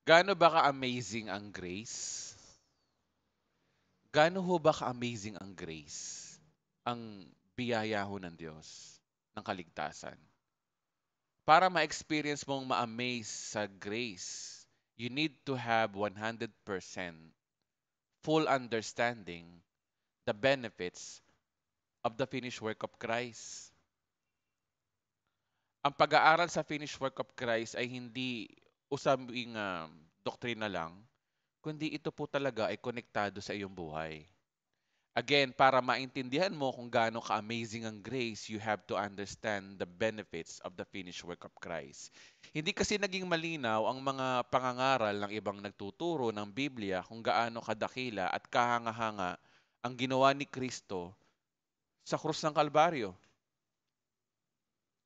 Gaano ba ka-amazing ang grace? Gaano ho ba ka-amazing ang grace? Ang biyaya ho ng Diyos ng kaligtasan. Para ma-experience mong ma-amaze sa grace, you need to have 100% full understanding the benefits of the finished work of Christ. Ang pag-aaral sa finished work of Christ ay hindi usaping doktrina lang, kundi ito po talaga ay konektado sa iyong buhay. Again, para maintindihan mo kung gaano ka-amazing ang grace, you have to understand the benefits of the finished work of Christ. Hindi kasi naging malinaw ang mga pangangaral ng ibang nagtuturo ng Biblia kung gaano kadakila at kahanga-hanga ang ginawa ni Kristo sa krus ng Kalbaryo.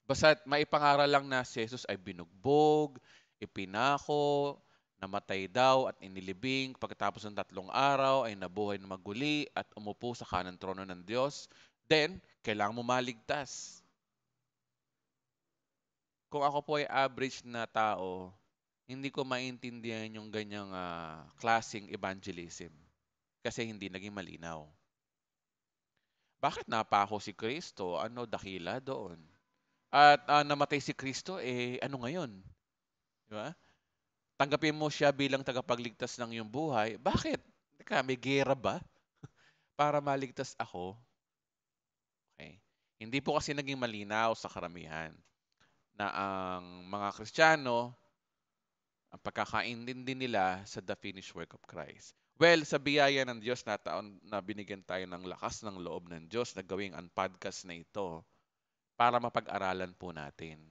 Basta't maipangaral lang na si Jesus ay binugbog, ipinako, namatay daw at inilibing, pagkatapos ng 3 araw ay nabuhay na maguli at umupo sa kanang trono ng Diyos, then kailangan mo maligtas. Kung ako po ay average na tao, hindi ko maintindihan yung ganyang klaseng evangelism kasi hindi naging malinaw. Bakit napako si Kristo? Ano dakila doon? At namatay si Kristo, ano ngayon? Di ba? Tanggapin mo siya bilang tagapagligtas ng iyong buhay. Bakit? Teka, may gera ba para maligtas ako? Okay. Hindi po kasi naging malinaw sa karamihan na ang mga Kristiyano, ang pagkakaintindi nila sa the finished work of Christ. Well, sa biyaya ng Diyos na taon na binigyan tayo ng lakas ng loob ng Diyos na gawing ang podcast na ito para mapag-aralan po natin.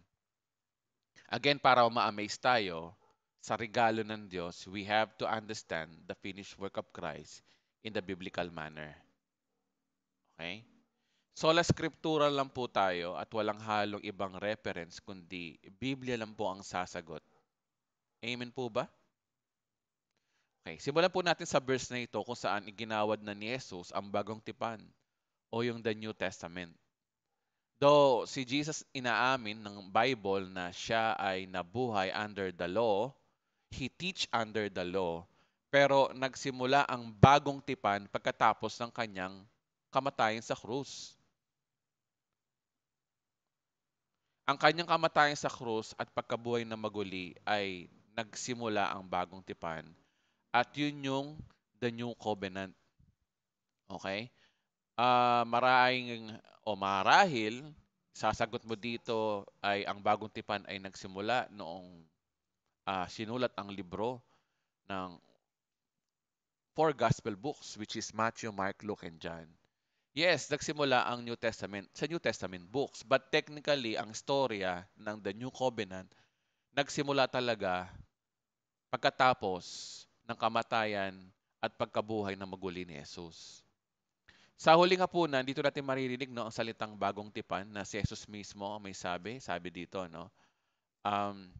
Again, para ma-amaze tayo sa regalo ng Diyos, we have to understand the finished work of Christ in the biblical manner. Okay? Sola scriptural lang po tayo at walang halong ibang reference kundi Biblia lang po ang sasagot. Amen po ba? Okay, simulan po natin sa verse na ito kung saan iginawad na ni Jesus ang bagong tipan o yung the New Testament. Though si Jesus inaamin ng Bible na siya ay nabuhay under the law, he teach under the law, pero nagsimula ang bagong tipan pagkatapos ng kanyang kamatayan sa krus. Ang kanyang kamatayan sa krus at pagkabuhay na maguli ay nagsimula ang bagong tipan. At yun yung the new covenant. Okay? Marahing o marahil, sasagot mo dito ay ang bagong tipan ay nagsimula noong sinulat ang libro ng four gospel books, which is Matthew, Mark, Luke, and John. Yes, nagsimula ang New Testament sa New Testament books, but technically ang storya ng the New Covenant nagsimula talaga pagkatapos ng kamatayan at pagkabuhay ng maguli ni Jesus. Sa huling hapunan, dito natin maririnig no, ang salitang bagong tipan na si Jesus mismo ang may sabi dito, no? Um,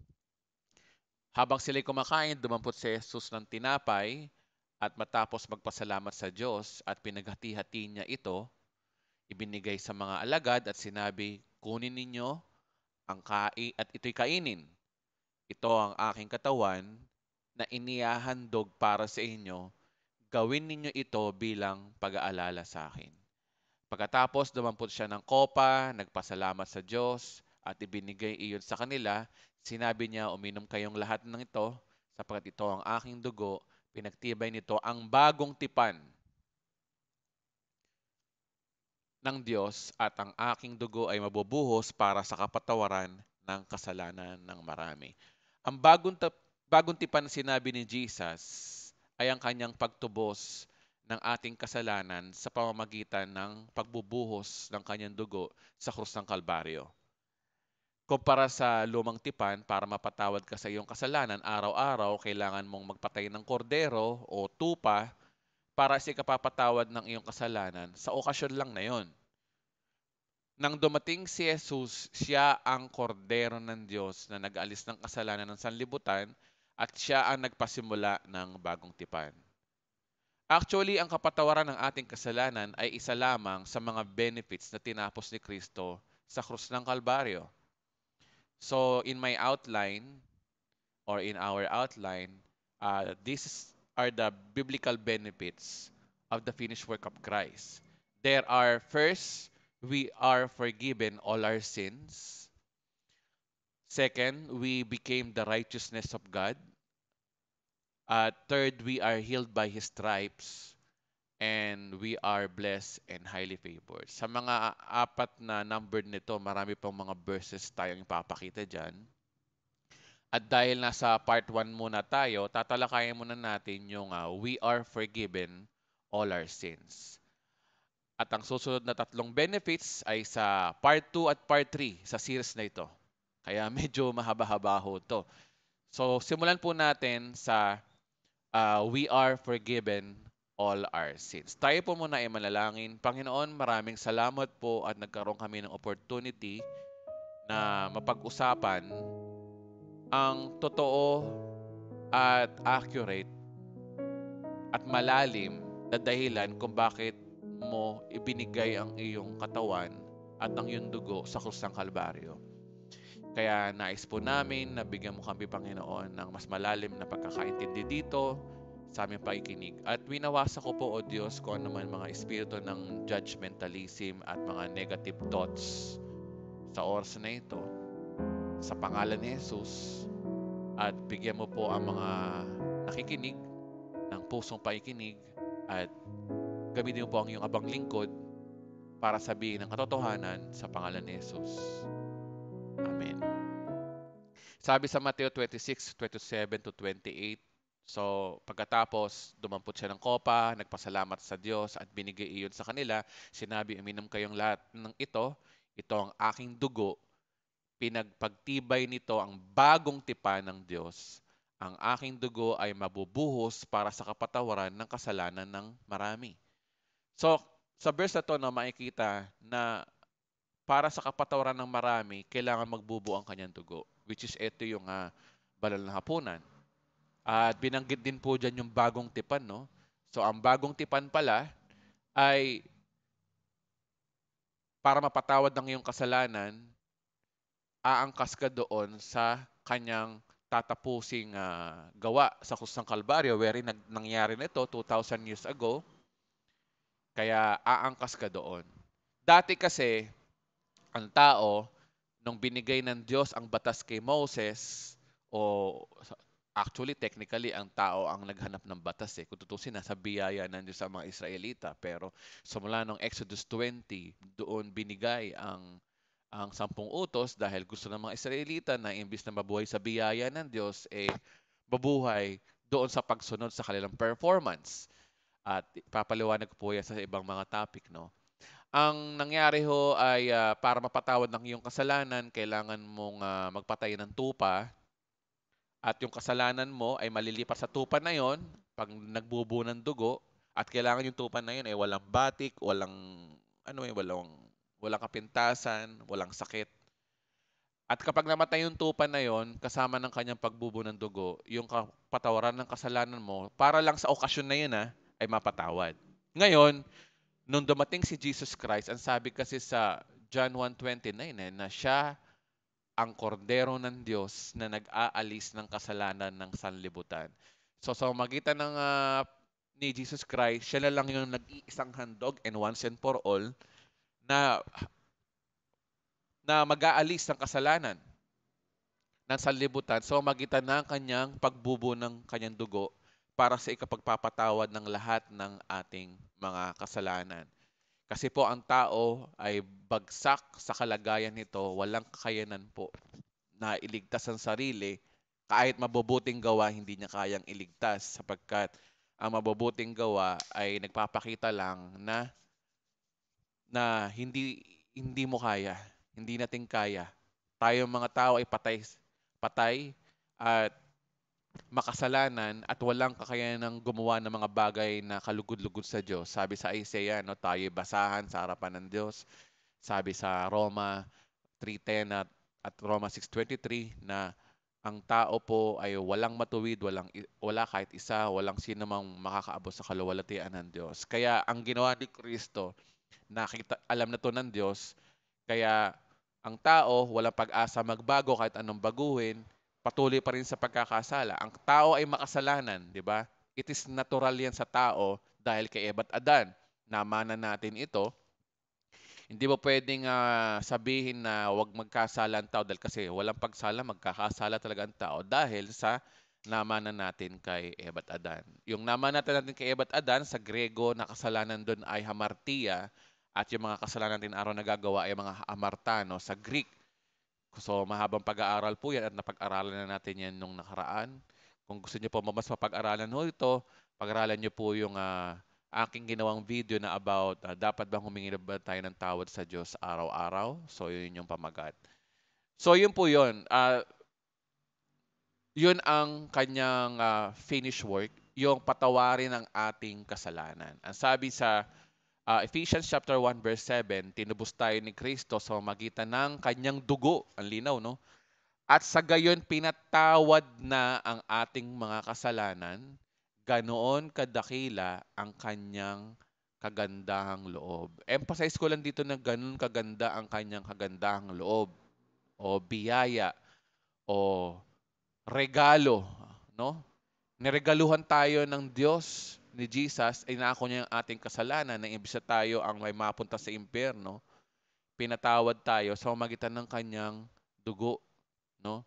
Habang sila'y kumakain, dumampot si Jesus ng tinapay at matapos magpasalamat sa Diyos at pinaghati-hati niya ito, ibinigay sa mga alagad at sinabi, kunin ninyo ang at ito'y kainin. Ito ang aking katawan na inihahandog para sa inyo. Gawin ninyo ito bilang pag-aalala sa akin. Pagkatapos dumampot siya ng kopa, nagpasalamat sa Diyos at ibinigay iyon sa kanila. Sinabi niya, uminom kayong lahat ng ito sapagkat ito ang aking dugo. Pinagtibay nito ang bagong tipan ng Diyos at ang aking dugo ay mabubuhos para sa kapatawaran ng kasalanan ng marami. Ang bagong tipan na sinabi ni Jesus ay ang kanyang pagtubos ng ating kasalanan sa pamamagitan ng pagbubuhos ng kanyang dugo sa krus ng Kalbaryo. Kumpara sa lumang tipan, para mapatawad ka sa iyong kasalanan, araw-araw kailangan mong magpatay ng kordero o tupa para sa ikapapatawad ng iyong kasalanan. Sa okasyon lang na yon. Nang dumating si Jesus, siya ang kordero ng Diyos na nag-alis ng kasalanan ng sanlibutan at siya ang nagpasimula ng bagong tipan. Actually, ang kapatawaran ng ating kasalanan ay isa lamang sa mga benefits na tinapos ni Kristo sa krus ng Kalbaryo. So, in my outline or in our outline, These are the biblical benefits of the finished work of Christ. There are first, we are forgiven all our sins. Second, we became the righteousness of God. Third, we are healed by His stripes. And we are blessed and highly favored. Sa mga apat na numbered nito, marami pang mga verses tayong ipapakita dyan. At dahil nasa part 1 muna tayo, tatalakayan muna natin yung we are forgiven all our sins. At ang susunod na tatlong benefits ay sa part 2 at part 3 sa series na ito. Kaya medyo mahaba-haba ho to. So simulan po natin sa we are forgiven all our sins. Tayo po muna ay manalangin. Panginoon, maraming salamat po at nagkaroon kami ng opportunity na mapag-usapan ang totoo at accurate at malalim na dahilan kung bakit mo ibinigay ang iyong katawan at ang iyong dugo sa krus ng Kalbaryo. Kaya nais po namin na bigyan mo kami, Panginoon, ng mas malalim na pagkakaintindi dito sa aming pakikinig. At winawasa ko po, O Diyos, kung ano man mga espiritu ng judgmentalism at mga negative thoughts sa oras na ito. Sa pangalan ni Jesus, at bigyan mo po ang mga nakikinig ng pusong pakikinig at gamitin mo po ang iyong abang lingkod para sabihin ang katotohanan sa pangalan ni Jesus. Amen. Sabi sa Mateo 26:27-28, so pagkatapos dumampot siya ng kopa, nagpasalamat sa Diyos at binigay iyon sa kanila, sinabi, uminom kayong lahat ng ito ang aking dugo, pinagpagtibay nito ang bagong tipan ng Diyos. Ang aking dugo ay mabubuhos para sa kapatawaran ng kasalanan ng marami. So, sa verse na to, no, makikita na para sa kapatawaran ng marami, kailangan magbubuo ang kanyang dugo. Which is ito yung banal na hapunan. At binanggit din po dyan yung bagong tipan. No? So, ang bagong tipan pala ay para mapatawad ng iyong kasalanan, aangkas ka doon sa kanyang tatapusing gawa sa krus ng Kalbaryo, wherein nangyari nito 2,000 years ago. Kaya aangkas ka doon. Dati kasi, ang tao, nung binigay ng Diyos ang batas kay Moses, o actually, technically, ang tao ang naghanap ng batas. Kung tutusin, nasa biyaya ng Diyos sa mga Israelita. Pero simula nung Exodus 20, doon binigay ang 10 utos dahil gusto ng mga Israelita na imbis na mabuhay sa biyaya ng Diyos, mabuhay doon sa pagsunod sa kanilang performance. At papaliwanag ko po yan sa ibang mga topic, no? Ang nangyari ho ay para mapatawad ng iyong kasalanan, kailangan mong magpatay ng tupa at yung kasalanan mo ay malilipat sa tupa na yon pag nagbubuo ng dugo at kailangan yung tupa na yon ay walang batik, walang kapintasan, walang sakit. At kapag namatay yung tupa na yon, kasama ng kanyang pagbubuo ng dugo, yung kapatawaran ng kasalanan mo, para lang sa okasyon na yun ay mapatawad. Ngayon, nung dumating si Jesus Christ, ang sabi kasi sa John 1:29 na siya ang kordero ng Diyos na nag-aalis ng kasalanan ng sanlibutan. So sa magitan ng ni Jesus Christ, siya na lang yung nag-iisang handog and once and for all na mag-aalis ng kasalanan ng sanlibutan. So magitan ng kanyang pagbubo ng kanyang dugo para sa ikapagpapatawad ng lahat ng ating mga kasalanan. Kasi po ang tao ay bagsak sa kalagayan nito, walang kakayanan po na iligtas ang sarili. Kahit mabubuting gawa, hindi niya kayang iligtas sapagkat ang mabubuting gawa ay nagpapakita lang na hindi mo kaya, hindi natin kaya. Tayong mga tao ay patay at makasalanan at walang kakayanang gumawa ng mga bagay na kalugod-lugod sa Diyos. Sabi sa Isaiah, no, tayo basahan sa harapan ng Diyos. Sabi sa Roma 3:10 at Roma 6:23 na ang tao po ay walang matuwid, wala kahit isa, walang sino mang makakaabot sa kaluwalhatian ng Diyos. Kaya ang ginawa ni Kristo, alam na to ng Diyos, kaya ang tao walang pag-asa magbago kahit anong baguhin, patuloy pa rin sa pagkakasala. Ang tao ay makasalanan, di ba? It is natural yan sa tao dahil kay Eva at Adan. Namanan natin ito. Hindi mo pwedeng sabihin na huwag magkasala ang tao dahil kasi walang pagsala, magkakasala talaga ang tao dahil sa namanan natin kay Eva at Adan. Yung namanan natin kay Eva at Adan, sa Grego, na kasalanan doon ay hamartia at yung mga kasalanan natin araw na gagawa ay mga hamartano sa Greek. So mahabang pag-aaral po yan at napag-aralan na natin yan nung nakaraan. Kung gusto niyo po mas mapag-aralan ho ito, pag-aralan niyo po yung aking ginawang video na about dapat bang humingi ba tayo ng tawad sa Diyos araw-araw. So yun yung pamagat. So yun po yun. Yun ang kanyang finished work, yung patawarin ang ating kasalanan. Ang sabi sa Ephesians chapter 1 verse 7, tinubos tayo ni Kristo sa magitan ng kanyang dugo. Ang linaw, no? At sa gayon pinatawad na ang ating mga kasalanan, ganoon kadakila ang kanyang kagandahang loob. Emphasize ko lang dito na ganoon kaganda ang kanyang kagandahang loob o biyaya o regalo, no? Niregaluhan tayo ng Diyos ni Jesus, ay inako niya ang ating kasalanan na imbis na tayo ang may mapunta sa impyerno, pinatawad tayo sa pamamagitan ng kanyang dugo, no?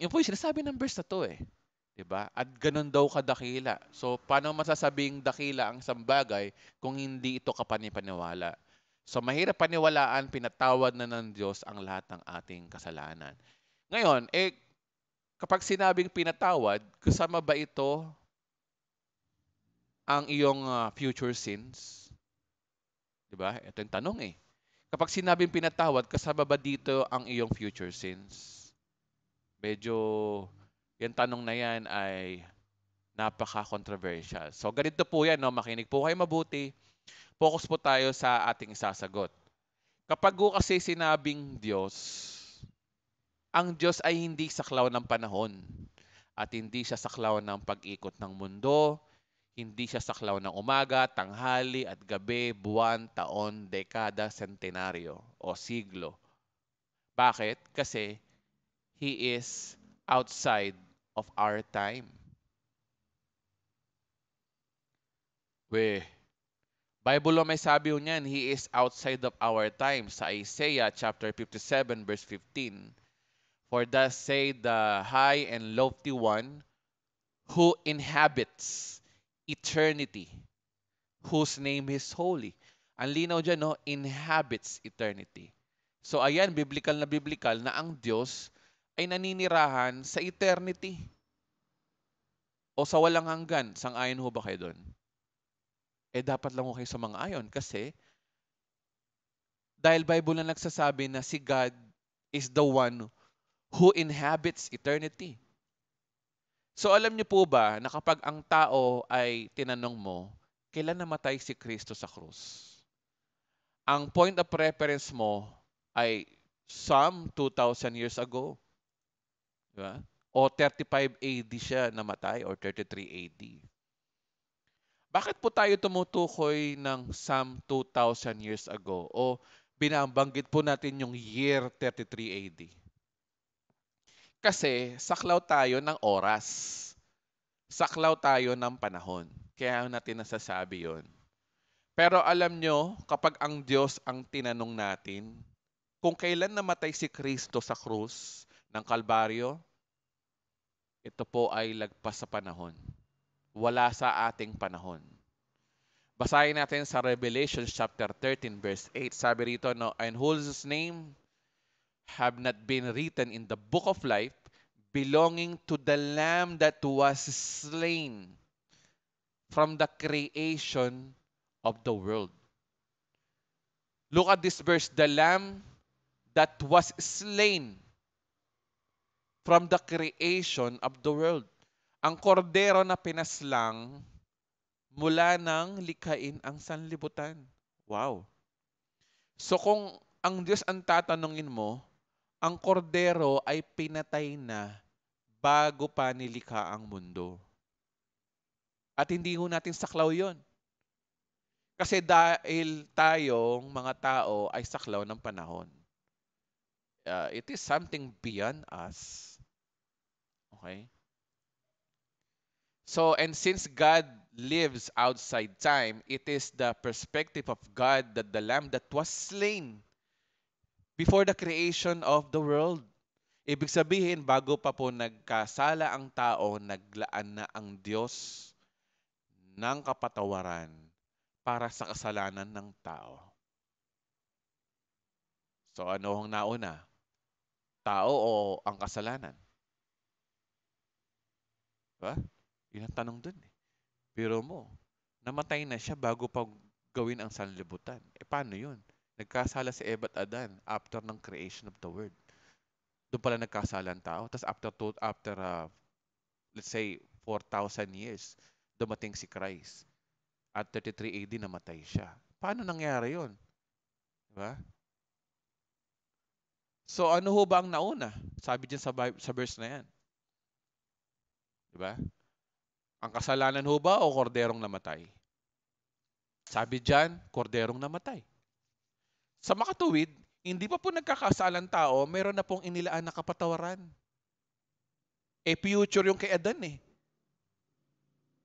Yun po yung sinasabi ng verse na to eh. 'Di ba? At ganun daw kadakila. So, paano masasabing dakila ang isang bagay kung hindi ito kapanipaniwala? So, mahirap paniwalaan, pinatawad na ng Diyos ang lahat ng ating kasalanan. Ngayon, kapag sinabing pinatawad, kasama ba ito ang iyong future sins? 'Di ba? Ito yung tanong eh. Kapag sinabing pinatawad, kasama ba dito ang iyong future sins? Medyo yung tanong na yan ay napaka-controversial. So ganito po yan, no? Makinig po kayo mabuti. Focus po tayo sa ating isasagot. Kapag po kasi sinabing Diyos, ang Diyos ay hindi saklaw ng panahon at hindi siya saklaw ng pag-ikot ng mundo, hindi siya saklaw ng umaga, tanghali at gabi, buwan, taon, dekada, sentenaryo o siglo. Bakit? Kasi He is outside of our time. Bible may sabi niyan, He is outside of our time. Sa Isaiah chapter 57 verse 15, for thus say the high and lofty one who inhabits eternity, whose name is holy. Ang linaw dyan, no? Inhabits eternity. So ayan, biblical na ang Diyos ay naninirahan sa eternity o sa walang hanggan. Sang-ayon ho ba kayo doon? Dapat lang ho kayo sumang-ayon kasi dahil Bible na nagsasabi na si God is the one who inhabits eternity. So alam niyo po ba na kapag ang tao ay tinanong mo, kailan namatay si Kristo sa krus? Ang point of reference mo ay some 2,000 years ago. Diba? O 35 AD siya namatay or 33 AD. Bakit po tayo tumutukoy ng some 2,000 years ago? O binabanggit po natin yung year 33 AD? Kasi saklaw tayo ng oras. Saklaw tayo ng panahon. Kaya natin nasasabi yon. Pero alam nyo, kapag ang Diyos ang tinanong natin, kung kailan namatay si Kristo sa krus ng Kalbaryo, ito po ay lagpas sa panahon. Wala sa ating panahon. Basahin natin sa Revelation chapter 13 verse 8. Sabi rito, no, and whose name have not been written in the book of life belonging to the Lamb that was slain from the creation of the world. Look at this verse, the Lamb that was slain from the creation of the world. Ang kordero na pinaslang mula nang likhain ang sanlibutan. Wow. So kung ang Diyos ang tatanungin mo, ang kordero ay pinatay na bago pa nilikha ang mundo. At hindi ho natin saklaw yon. Kasi dahil tayong mga tao ay saklaw ng panahon. It is something beyond us. Okay? So, and since God lives outside time, it is the perspective of God that the lamb that was slain before the creation of the world. Ibig sabihin, bago pa po nagkasala ang tao, naglaan na ang Diyos ng kapatawaran para sa kasalanan ng tao. So ano ang nauna? Tao o ang kasalanan? Diba? Yun ang tanong dun eh. Pero mo, namatay na siya bago pa gawin ang sanlibutan. Eh paano yun? Nagkasala si Eva at Adan after ng creation of the world. Doon pala nagkasala ang tao. Tapos after let's say, 4,000 years, dumating si Christ. At 33 AD, namatay siya. Paano nangyari yun? Diba? So ano ho ba ang nauna? Sabi dyan sa verse na yan. Diba? Ang kasalanan ho ba o korderong namatay? Sabi dyan, korderong namatay. Sa makatuwid, hindi pa po nagkakasalang tao, meron na pong inilaan na kapatawaran. Eh, future yung kay Adan eh.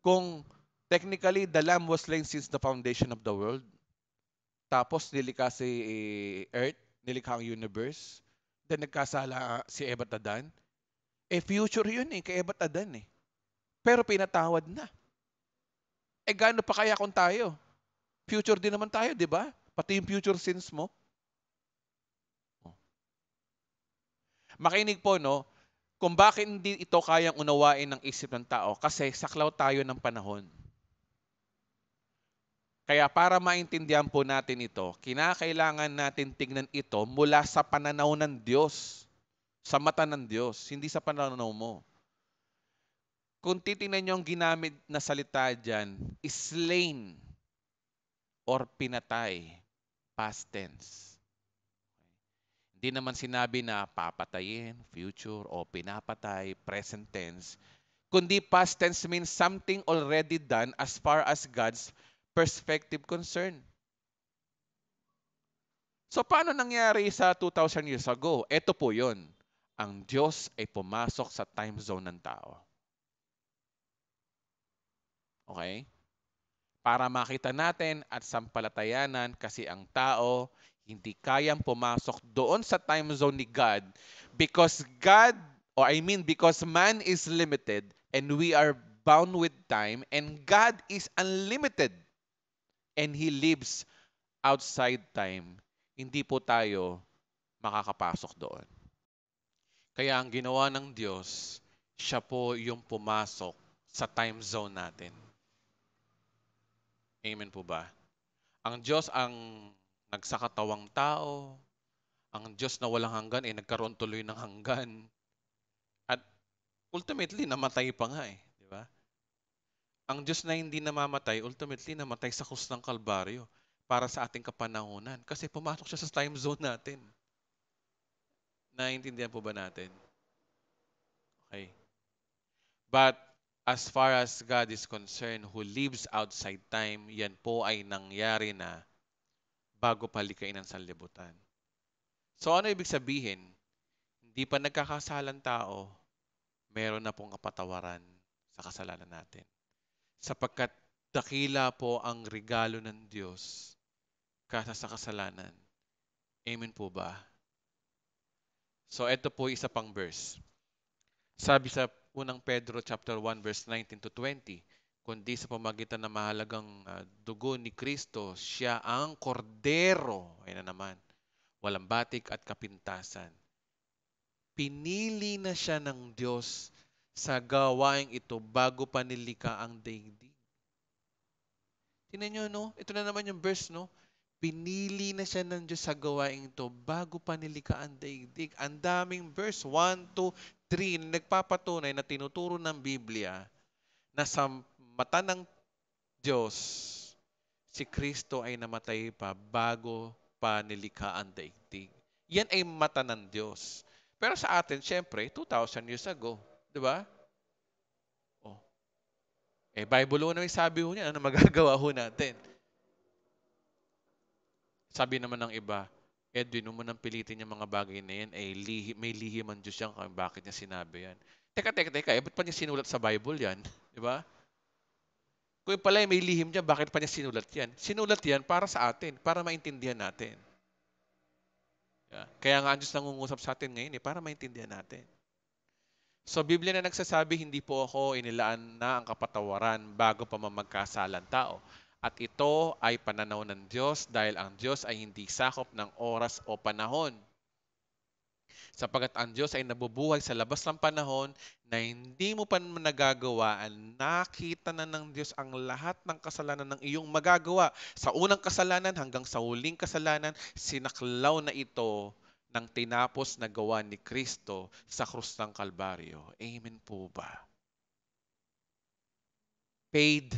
Kung technically, the Lamb was slain since the foundation of the world, tapos nilikha si Earth, nilikha ang universe, then nagkasala si Eva at Adan, eh future yun eh, kay Eva at Adan eh. Pero pinatawad na. Eh gaano pa kaya kung tayo? Future din naman tayo, di ba? Pati yung future sins mo. Makinig po, no? Kung bakit hindi ito kayang unawain ng isip ng tao, kasi saklaw tayo ng panahon. Kaya para maintindihan po natin ito, kinakailangan natin tignan ito mula sa pananaw ng Diyos, sa mata ng Diyos, hindi sa pananaw mo. Kung titingnan nyo ang ginamit na salita dyan, slain or pinatay, past tense. Hindi naman sinabi na papatayin, future, o pinapatay, present tense. Kundi past tense means something already done as far as God's perspective concerned. So paano nangyari sa 2,000 years ago? Ito po yun. Ang Diyos ay pumasok sa time zone ng tao. Okay? Para makita natin at sampalatayanan kasi ang tao hindi kayang pumasok doon sa time zone ni God because because man is limited and we are bound with time and God is unlimited and He lives outside time. Hindi po tayo makakapasok doon. Kaya ang ginawa ng Diyos, siya po yung pumasok sa time zone natin. Amen po ba? Ang Diyos ang nagsakatawang tao, ang Diyos na walang hanggan ay nagkaroon tuloy ng hanggan. At ultimately, namatay pa nga eh. Di ba? Ang Diyos na hindi namamatay, ultimately, namatay sa krus ng Kalbaryo para sa ating kapanahunan. Kasi pumasok siya sa time zone natin. Naiintindihan po ba natin? Okay. But as far as God is concerned, who lives outside time, yan po ay nangyari na bago palikain ang sanlibutan. So ano ibig sabihin? Hindi pa nagkakasalang tao, meron na pong kapatawaran sa kasalanan natin. Sapagkat dakila po ang regalo ng Diyos kasa sa kasalanan. Amen po ba? So ito po isa pang verse. Sabi sa unang Pedro chapter 1 verse 19 to 20, kundi sa pamagitan ng mahalagang dugo ni Kristo, siya ang kordero, ayun na naman, walang batik at kapintasan. Pinili na siya ng Diyos sa gawaing ito bago pa nilikha ang daigdig. Tingnan nyo, no? Ito na naman yung verse, no? Pinili na siya ng Diyos sa gawaing ito bago pa nilikha ang daigdig. Ang daming verse, 1, 2, 3, na nagpapatunay na tinuturo ng Biblia na sa mata ng Diyos, si Kristo ay namatay pa bago pa nilikha ang daigdig. Yan ay mata ng Diyos. Pero sa atin, syempre, 2,000 years ago. Di ba? Oh. Eh, Bible ho na may sabi ho niya, ano magagawa ho natin? Sabi naman ng iba, Edwin, mo nang pilitin yung mga bagay na yan, eh, may lihim ang Diyos yan, bakit niya sinabi yan? Teka, ba't pa niya sinulat sa Bible yan? Di ba? Kung pala may lihim niya, bakit pa niya sinulat yan? Sinulat yan para sa atin, para maintindihan natin. Yeah. Kaya nga ang Diyos nangungusap sa atin ngayon para maintindihan natin. So, Biblia na nagsasabi, hindi po ako inilaan na ang kapatawaran bago pa mamagkasalang tao. At ito ay pananaw ng Diyos dahil ang Diyos ay hindi sakop ng oras o panahon. Sapagat ang Diyos ay nabubuhay sa labas ng panahon na hindi mo pa nagagawa, nakita na ng Diyos ang lahat ng kasalanan ng iyong magagawa. Sa unang kasalanan hanggang sa huling kasalanan, sinaklaw na ito ng tinapos na gawa ni Kristo sa krus ng Kalbaryo. Amen po ba? Paid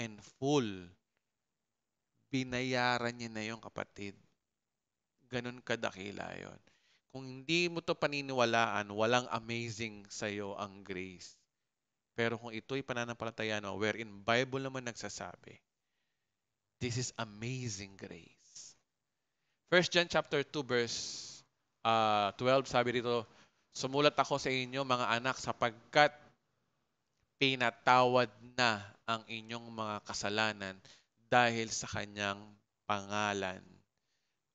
and full. Binayaran niya na yung kapatid. Ganun kadakila yon. Kung hindi mo to paniniwalaan, walang amazing sa'yo ang grace. Pero kung ito'y pananampalataya wherein Bible naman nagsasabi, this is amazing grace. 1 John chapter 2 verse 12, sabi dito, sumulat ako sa inyo mga anak sapagkat pinatawad na ang inyong mga kasalanan dahil sa kanyang pangalan.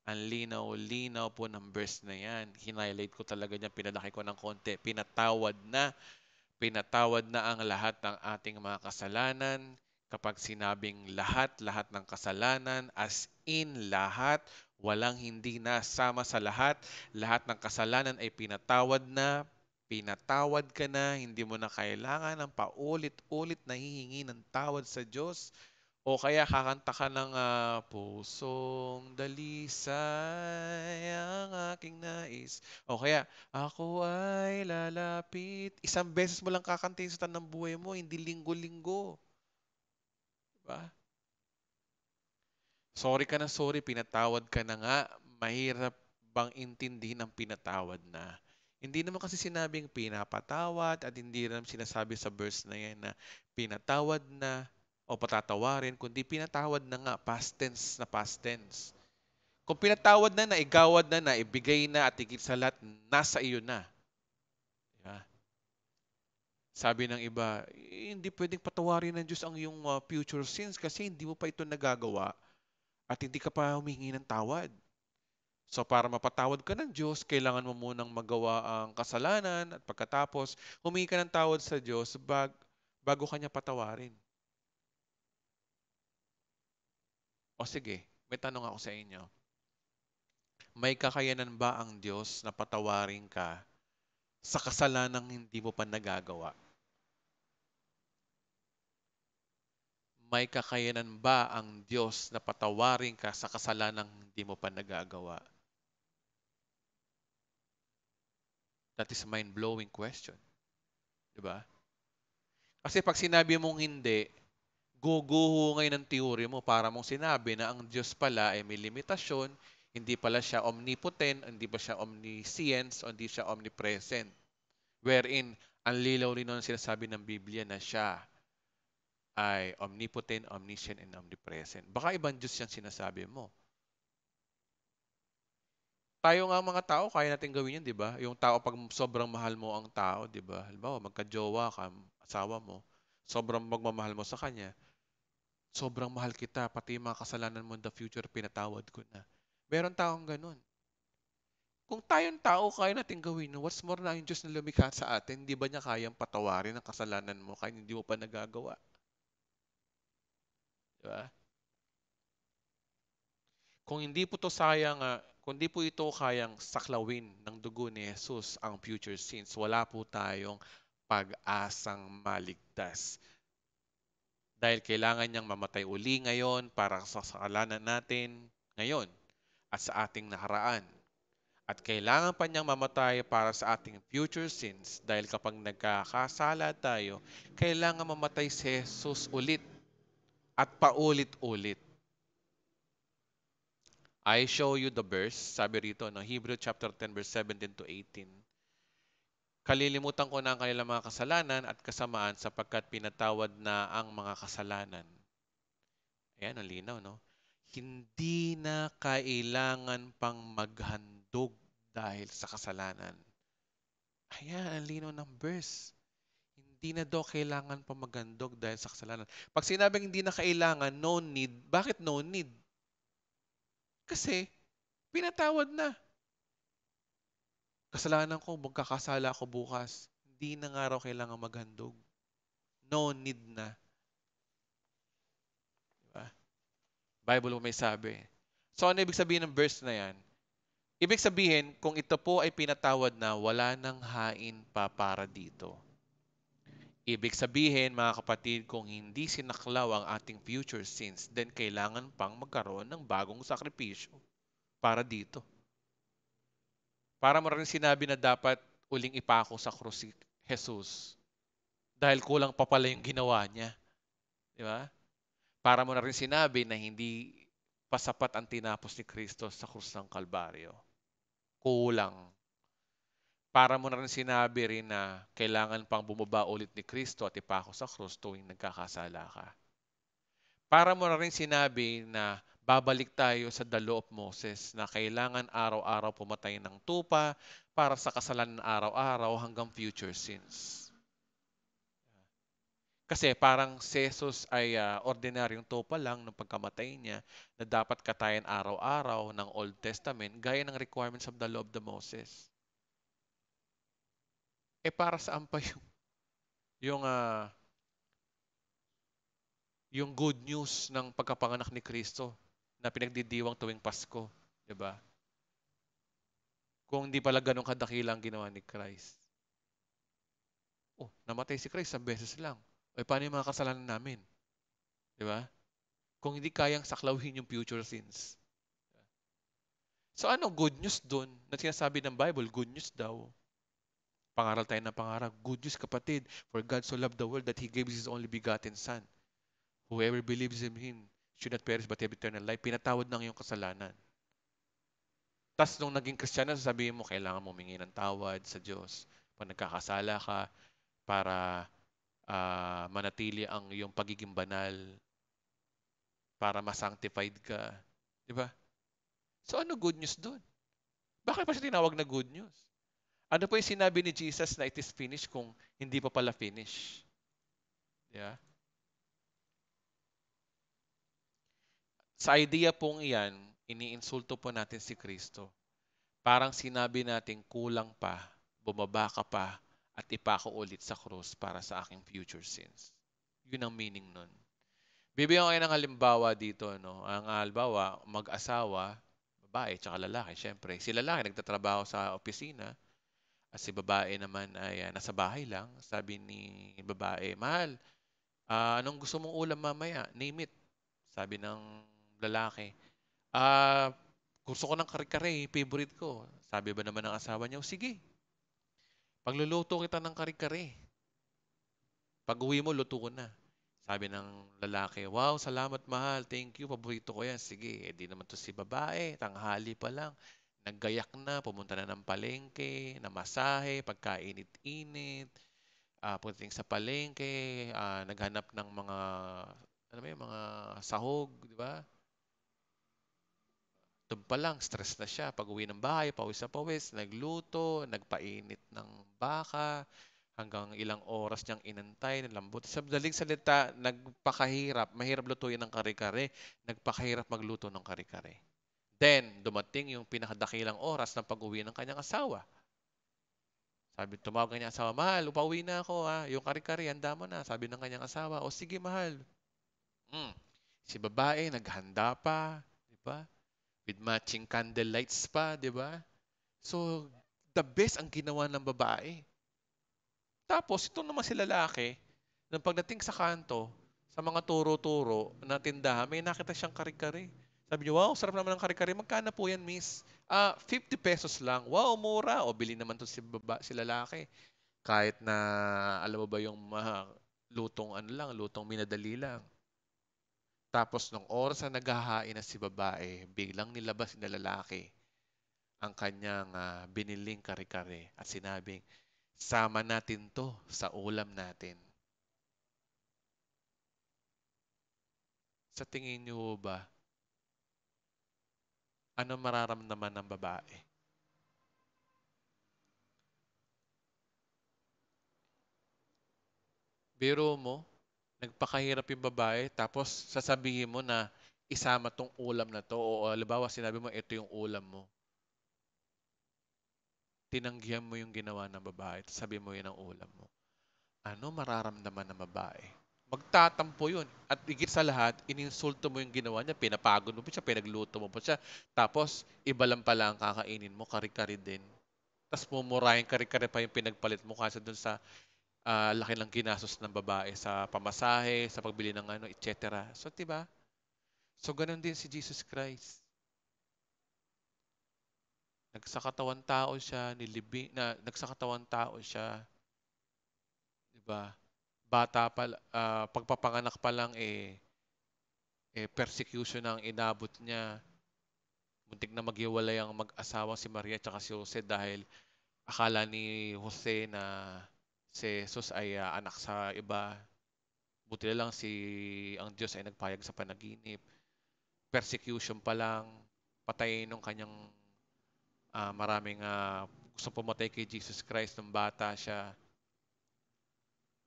Ang linaw-linaw po ng verse na yan. Hinighlight ko talaga niyan, pinalaki ko ng konti. Pinatawad na ang lahat ng ating mga kasalanan. Kapag sinabing lahat, lahat ng kasalanan, as in lahat, walang hindi na sama sa lahat. Lahat ng kasalanan ay pinatawad na. Pinatawad ka na, hindi mo na kailangan ng paulit-ulit na hihingi ng tawad sa Diyos. O kaya kakanta ka ng pusong dalisay ang aking nais. O kaya, ako ay lalapit. Isang beses mo lang kakantayin sa tanang buhay mo, hindi linggo-linggo. Diba? Sorry ka na sorry, pinatawad ka na nga. Mahirap bang intindihin ang pinatawad na? Hindi naman kasi sinabing pinapatawad at hindi naman sinasabi sa verse na yan na pinatawad na o patatawarin, kundi pinatawad na nga, past tense na past tense. Kung pinatawad na, naigawad na, naibigay na at higit sa lahat, nasa iyo na. Diba? Sabi ng iba, hindi pwedeng patawarin ng Diyos ang iyong future sins kasi hindi mo pa ito nagagawa at hindi ka pa humingi ng tawad. So para mapatawad ka ng Diyos, kailangan mo munang magawa ang kasalanan at pagkatapos humingi ka ng tawad sa Diyos bago kanya patawarin. O sige, may tanong ako sa inyo. May kakayanan ba ang Diyos na patawarin ka sa kasalanang hindi mo pa nagagawa? May kakayanan ba ang Diyos na patawarin ka sa kasalanang hindi mo pa nagagawa? That is a mind-blowing question. Diba? Kasi pag sinabi mong hindi, guguho ngayon ng teorya mo para mong sinabi na ang Diyos pala ay may limitasyon, hindi pala siya omnipotent, hindi pa siya omniscience, o hindi siya omnipresent. Wherein, ang lilaw-linaw ng sinasabi ng Biblia na siya ay omnipotent, omniscient, and omnipresent. Baka ibang Diyos yung sinasabi mo. Tayo nga mga tao, kaya natin gawin yan, di ba? Yung tao, pag sobrang mahal mo ang tao, di ba? Halimbawa, magka-jowa ka, asawa mo, sobrang magmamahal mo sa kanya, sobrang mahal kita, pati yung mga kasalanan mo in the future, pinatawad ko na. Meron taong ganun. Kung tayong tao, kaya natin gawin, what's more na yung Diyos na lumikha sa atin, di ba niya kayang patawarin ang kasalanan mo kaya hindi mo pa nagagawa? Di ba? Kung hindi po to sayang, kung hindi po ito kayang saklawin ng dugo ni Jesus ang future sins, wala po tayong pag-asang maligtas. Dahil kailangan niyang mamatay uli ngayon para sa kasalanan natin ngayon at sa ating nakaraan. At kailangan pa niyang mamatay para sa ating future sins dahil kapag nagkakasala tayo, kailangan mamatay si Jesus ulit at paulit-ulit. I show you the verse, sabi rito, no, Hebrew chapter 10, verse 17 to 18. Kalilimutan ko na ang kanilang mga kasalanan at kasamaan sapagkat pinatawad na ang mga kasalanan. Ayan, ang linaw, no? Hindi na kailangan pang maghandog dahil sa kasalanan. Ayan, ang linaw ng verse. Hindi na daw kailangan pa maghandog dahil sa kasalanan. Pag sinabing hindi na kailangan, no need, bakit no need? Kasi pinatawad na. Kasalanan ko, magkakasala ako bukas. Hindi na nga raw kailangan maghandog. No need na. Diba? Bible mo may sabi. So ano ibig sabihin ng verse na yan? Ibig sabihin, kung ito po ay pinatawad na, wala nang hain pa para dito. Ibig sabihin, mga kapatid, kung hindi sinaklaw ang ating future sins, then kailangan pang magkaroon ng bagong sakripisyo para dito. Para mo rin sinabi na dapat uling ipako sa krus si Jesus dahil kulang pa pala yung ginawa niya. Di ba? Para mo na rin sinabi na hindi pasapat ang tinapos ni Kristo sa krus ng Kalbaryo. Kulang. Para mo na rin sinabi rin na kailangan pang bumaba ulit ni Kristo at ipako sa krus tuwing nagkakasala ka. Para mo na rin sinabi na babalik tayo sa the law of Moses na kailangan araw-araw pumatay ng tupa para sa kasalanan araw-araw hanggang future sins. Kasi parang si Jesus ay ordinaryong tupa lang ng pagkamatay niya na dapat katayan araw-araw ng Old Testament gaya ng requirements of the law of the Moses. Para saan pa yung, ah, yung good news ng pagkapanganak ni Kristo na pinagdidiwang tuwing Pasko, 'di ba? Kung hindi pala ganun kadakila ang ginawa ni Christ. Oh, namatay si Christ 1 beses lang. Paano yung mga kasalanan namin? 'Di ba? Kung hindi kayang saklawin yung future sins. So ano good news dun na sinasabi ng Bible? Good news daw. Pangaral tayo ng pangaral. Good news kapatid. For God so loved the world that He gave His only begotten Son. Whoever believes in Him should not perish but have eternal life. Pinatawad ng iyong kasalanan. Tapos nung naging Kristiyano, sasabihin mo, kailangan mo humingi ng tawad sa Diyos. Pag nagkakasala ka, para manatili ang iyong pagiging banal, para ma-sanctified ka. Di ba? So ano good news doon? Bakit pa siya tinawag na good news? Ano po yung sinabi ni Jesus na it is finished kung hindi pa pala finish? Yeah. Sa idea pong iyan, iniinsulto po natin si Kristo. Parang sinabi natin kulang pa, bumaba ka pa, at ipako ulit sa krus para sa aking future sins. Yun ang meaning nun. Bibigyan ko kayo ng halimbawa dito. No? Ang halimbawa, mag-asawa, babae tsaka lalaki. Siyempre, si lalaki nagtatrabaho sa opisina at si babae naman ay nasa bahay lang. Sabi ni babae, mahal, anong gusto mong ulam mamaya? Name it. Sabi ng lalaki, ah, gusto ko ng kare-kare, favorite ko. Sabi ba naman ng asawa niya, sige, pagluluto kita ng kare-kare. Pag-uwi mo, luto ko na. Sabi ng lalaki, wow, salamat mahal, thank you, paborito ko yan. Sige, di naman to si babae, tanghali pa lang. Naggayak na, pumunta na ng palengke, namasahe, pagkainit-init, pagdating sa palengke, naghanap ng mga, ano ba yung mga sahog, di ba? Doon pa lang, stress na siya. Pag-uwi ng bahay, pawis na pawis, nagluto, nagpainit ng baka, hanggang ilang oras niyang inantay, nilambot. Sa madaling salita, nagpakahirap. Mahirap lutuin ng kare-kare. Nagpakahirap magluto ng kare-kare. Then, dumating yung pinakadakilang oras ng pag-uwi ng kanyang asawa. Sabi, tumawag kanyang asawa, mahal, upauwi na ako ha. Yung kare-kare, handa mo na. Sabi ng kanyang asawa, o sige mahal. Mm. Si babae, naghanda pa. Di ba? With matching candle lights pa, di ba? So, the best ang ginawa ng babae. Tapos, ito naman si lalaki, nang pagdating sa kanto, sa mga turo-turo na tindahan, may nakita siyang kare-kare. Sabi niya, wow, sarap naman ng kare-kare. Magkano po yan, miss? 50 pesos lang. Wow, mura. O, bili naman to si lalaki. Kahit na, alam mo ba yung lutong ano lang, lutong minadali lang. Tapos, nung oras na naghahain na si babae, biglang nilabas na lalaki ang kanyang biniling kare-kare at sinabing, sama natin to sa ulam natin. Sa tingin niyo ba, ano mararamdaman ng babae? Biro mo, nagpakahirap yung babae, tapos sasabihin mo na isama tong ulam na 'to o halimbawa sinabi mo, "Ito yung ulam mo." Tinanggihan mo yung ginawa ng babae tapos sabihin mo, "Yun ang ulam mo." Ano mararamdaman ng babae? Magtatampo yun at higit sa lahat ininsulto mo yung ginawa niya, pinapagod mo pa siya, pinagluto mo pa siya, tapos iba lang pala ang kakainin mo, kare-kare din. Ta's mumurahin kare-kare pa yung pinagpalit mo kaysa dun sa, laki ng ginastos ng babae sa pamasahe, sa pagbili ng ano, et cetera. So, 'di ba? So, gano'n din si Jesus Christ. Nagsakatawang tao siya, nagsakatawang tao siya, 'di ba? Bata pa pagpapanganak pa lang, persecution ang inabot niya. Muntik na maghiwalay ang mag-asawa si Maria at si Jose dahil akala ni Jose na si Jesus ay anak sa iba. Buti na lang ang Diyos ay nagpayag sa panaginip. Persecution pa lang, patayin ng kanyang maraming gusto pumatay kay Jesus Christ nung bata siya.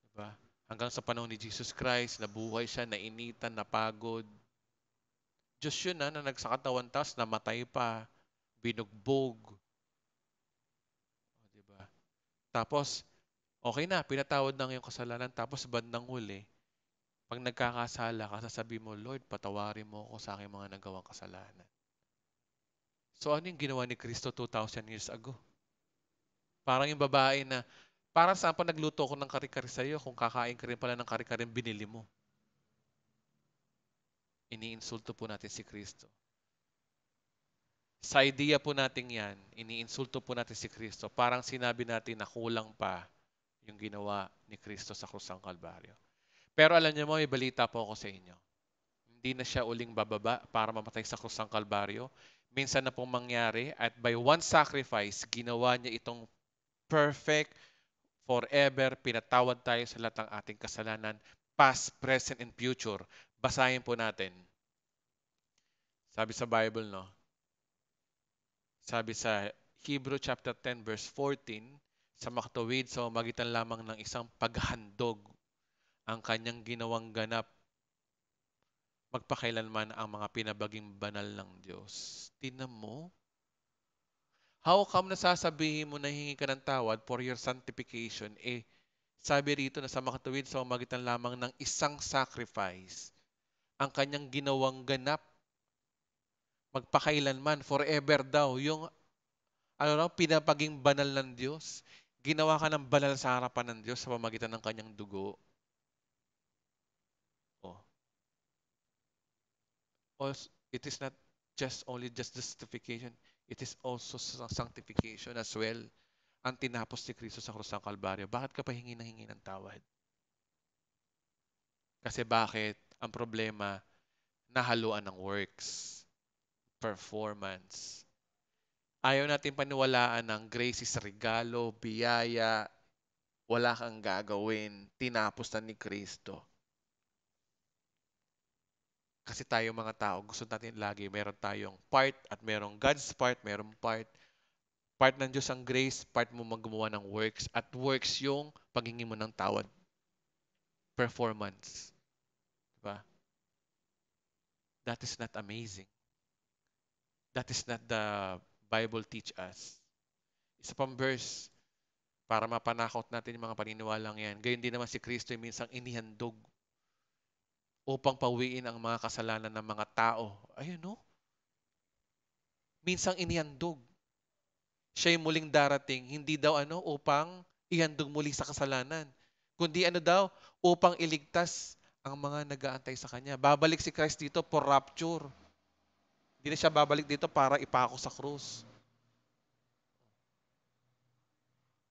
Diba? Hanggang sa panahon ni Jesus Christ, nabuhay siya, nainitan, napagod. Diyos yun na nagsakatawan tas namatay pa, binugbog. O, diba? Tapos, okay na, pinatawad na yung kasalanan. Tapos bandang huli, pag nagkakasala ka, sasabihin mo, Lord, patawarin mo ako sa aking mga nagawang kasalanan. So ano yung ginawa ni Kristo 2,000 years ago? Parang yung babae na, para saan pa nagluto ko ng kare-kare sa'yo kung kakain ka rin pala ng kare-kare binili mo? Iniinsulto po natin si Kristo. Sa idea po natin yan, iniinsulto po natin si Kristo. Parang sinabi natin na kulang pa yung ginawa ni Kristo sa krus ng Kalbaryo. Pero alam niyo mo, may balita po ako sa inyo. Hindi na siya uling bababa para mamatay sa krus ng Kalbaryo. Minsan na pong mangyari at by one sacrifice, ginawa niya itong perfect, forever, pinatawad tayo sa lahat ng ating kasalanan, past, present, and future. Basahin po natin. Sabi sa Bible, no? Sabi sa Hebrew chapter 10 verse 14, sa makatuwid sa magitan lamang ng isang paghandog ang kanyang ginawang ganap magpakailanman ang mga pinabaging banal ng Diyos. Tingnan mo, how come nasasabihin mo na hingi ka ng tawad for your sanctification? Sabi rito na sa makatuwid sa magitan lamang ng isang sacrifice, ang kanyang ginawang ganap magpakailanman, forever daw. Yung pinapaging banal ng Diyos. Ginawa ka ng banal sa harapan ng Diyos sa pamagitan ng kanyang dugo. Oh. It is not just justification, it is also sanctification as well. Ang tinapos ni Kristo sa krus ng Kalbaryo. Bakit ka pa hingi na hingi ng tawad? Kasi bakit? Ang problema, nahaluan ng works, performance. Ayaw natin paniwalaan ng grace is regalo, biyaya, wala kang gagawin, tinapos na ni Kristo. Kasi tayo mga tao, gusto natin lagi meron tayong part at merong God's part, merong part. Part ng Diyos ang grace, part mo gumawa ng works. At works yung paghingi mo ng tawad. Performance. Diba? That is not amazing. That is not the Bible teach us. Isa pang verse para mapanakot natin yung mga paniniwalang yan. Gayon din naman si Kristo yung minsang inihandog upang pawiin ang mga kasalanan ng mga tao. Ayun no? Minsang inihandog. Siya yung muling darating, hindi daw upang ihandog muli sa kasalanan. Kundi daw, upang iligtas ang mga nag-aantay sa Kanya. Babalik si Christ dito for rapture. Hindi na siya babalik dito para ipako sa krus.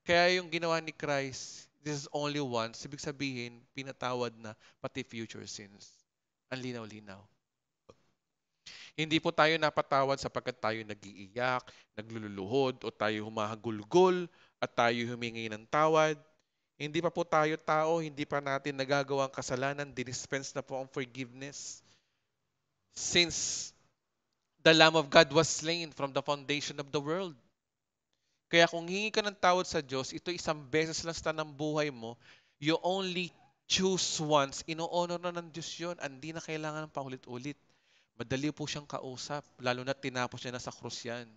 Kaya yung ginawa ni Christ, this is only once. Ibig sabihin, pinatawad na pati future sins. Ang linaw-linaw. Hindi po tayo napatawad sapagkat tayo nag-iiyak, nagluluhod, o tayo humahagulgol, at tayo humingi ng tawad. Hindi pa po tayo tao, hindi pa natin nagagawa ang kasalanan, dinispense na po ang forgiveness. Since the Lamb of God was slain from the foundation of the world. Kaya kung hingi ka ng tawad sa Diyos, ito isang beses lang sa tanang buhay mo, you only Choose once, ino-honor na ng Diyos yun. Hindi na kailangan ng paulit-ulit. Madali po siyang kausap, lalo na tinapos niya na sa krus yan.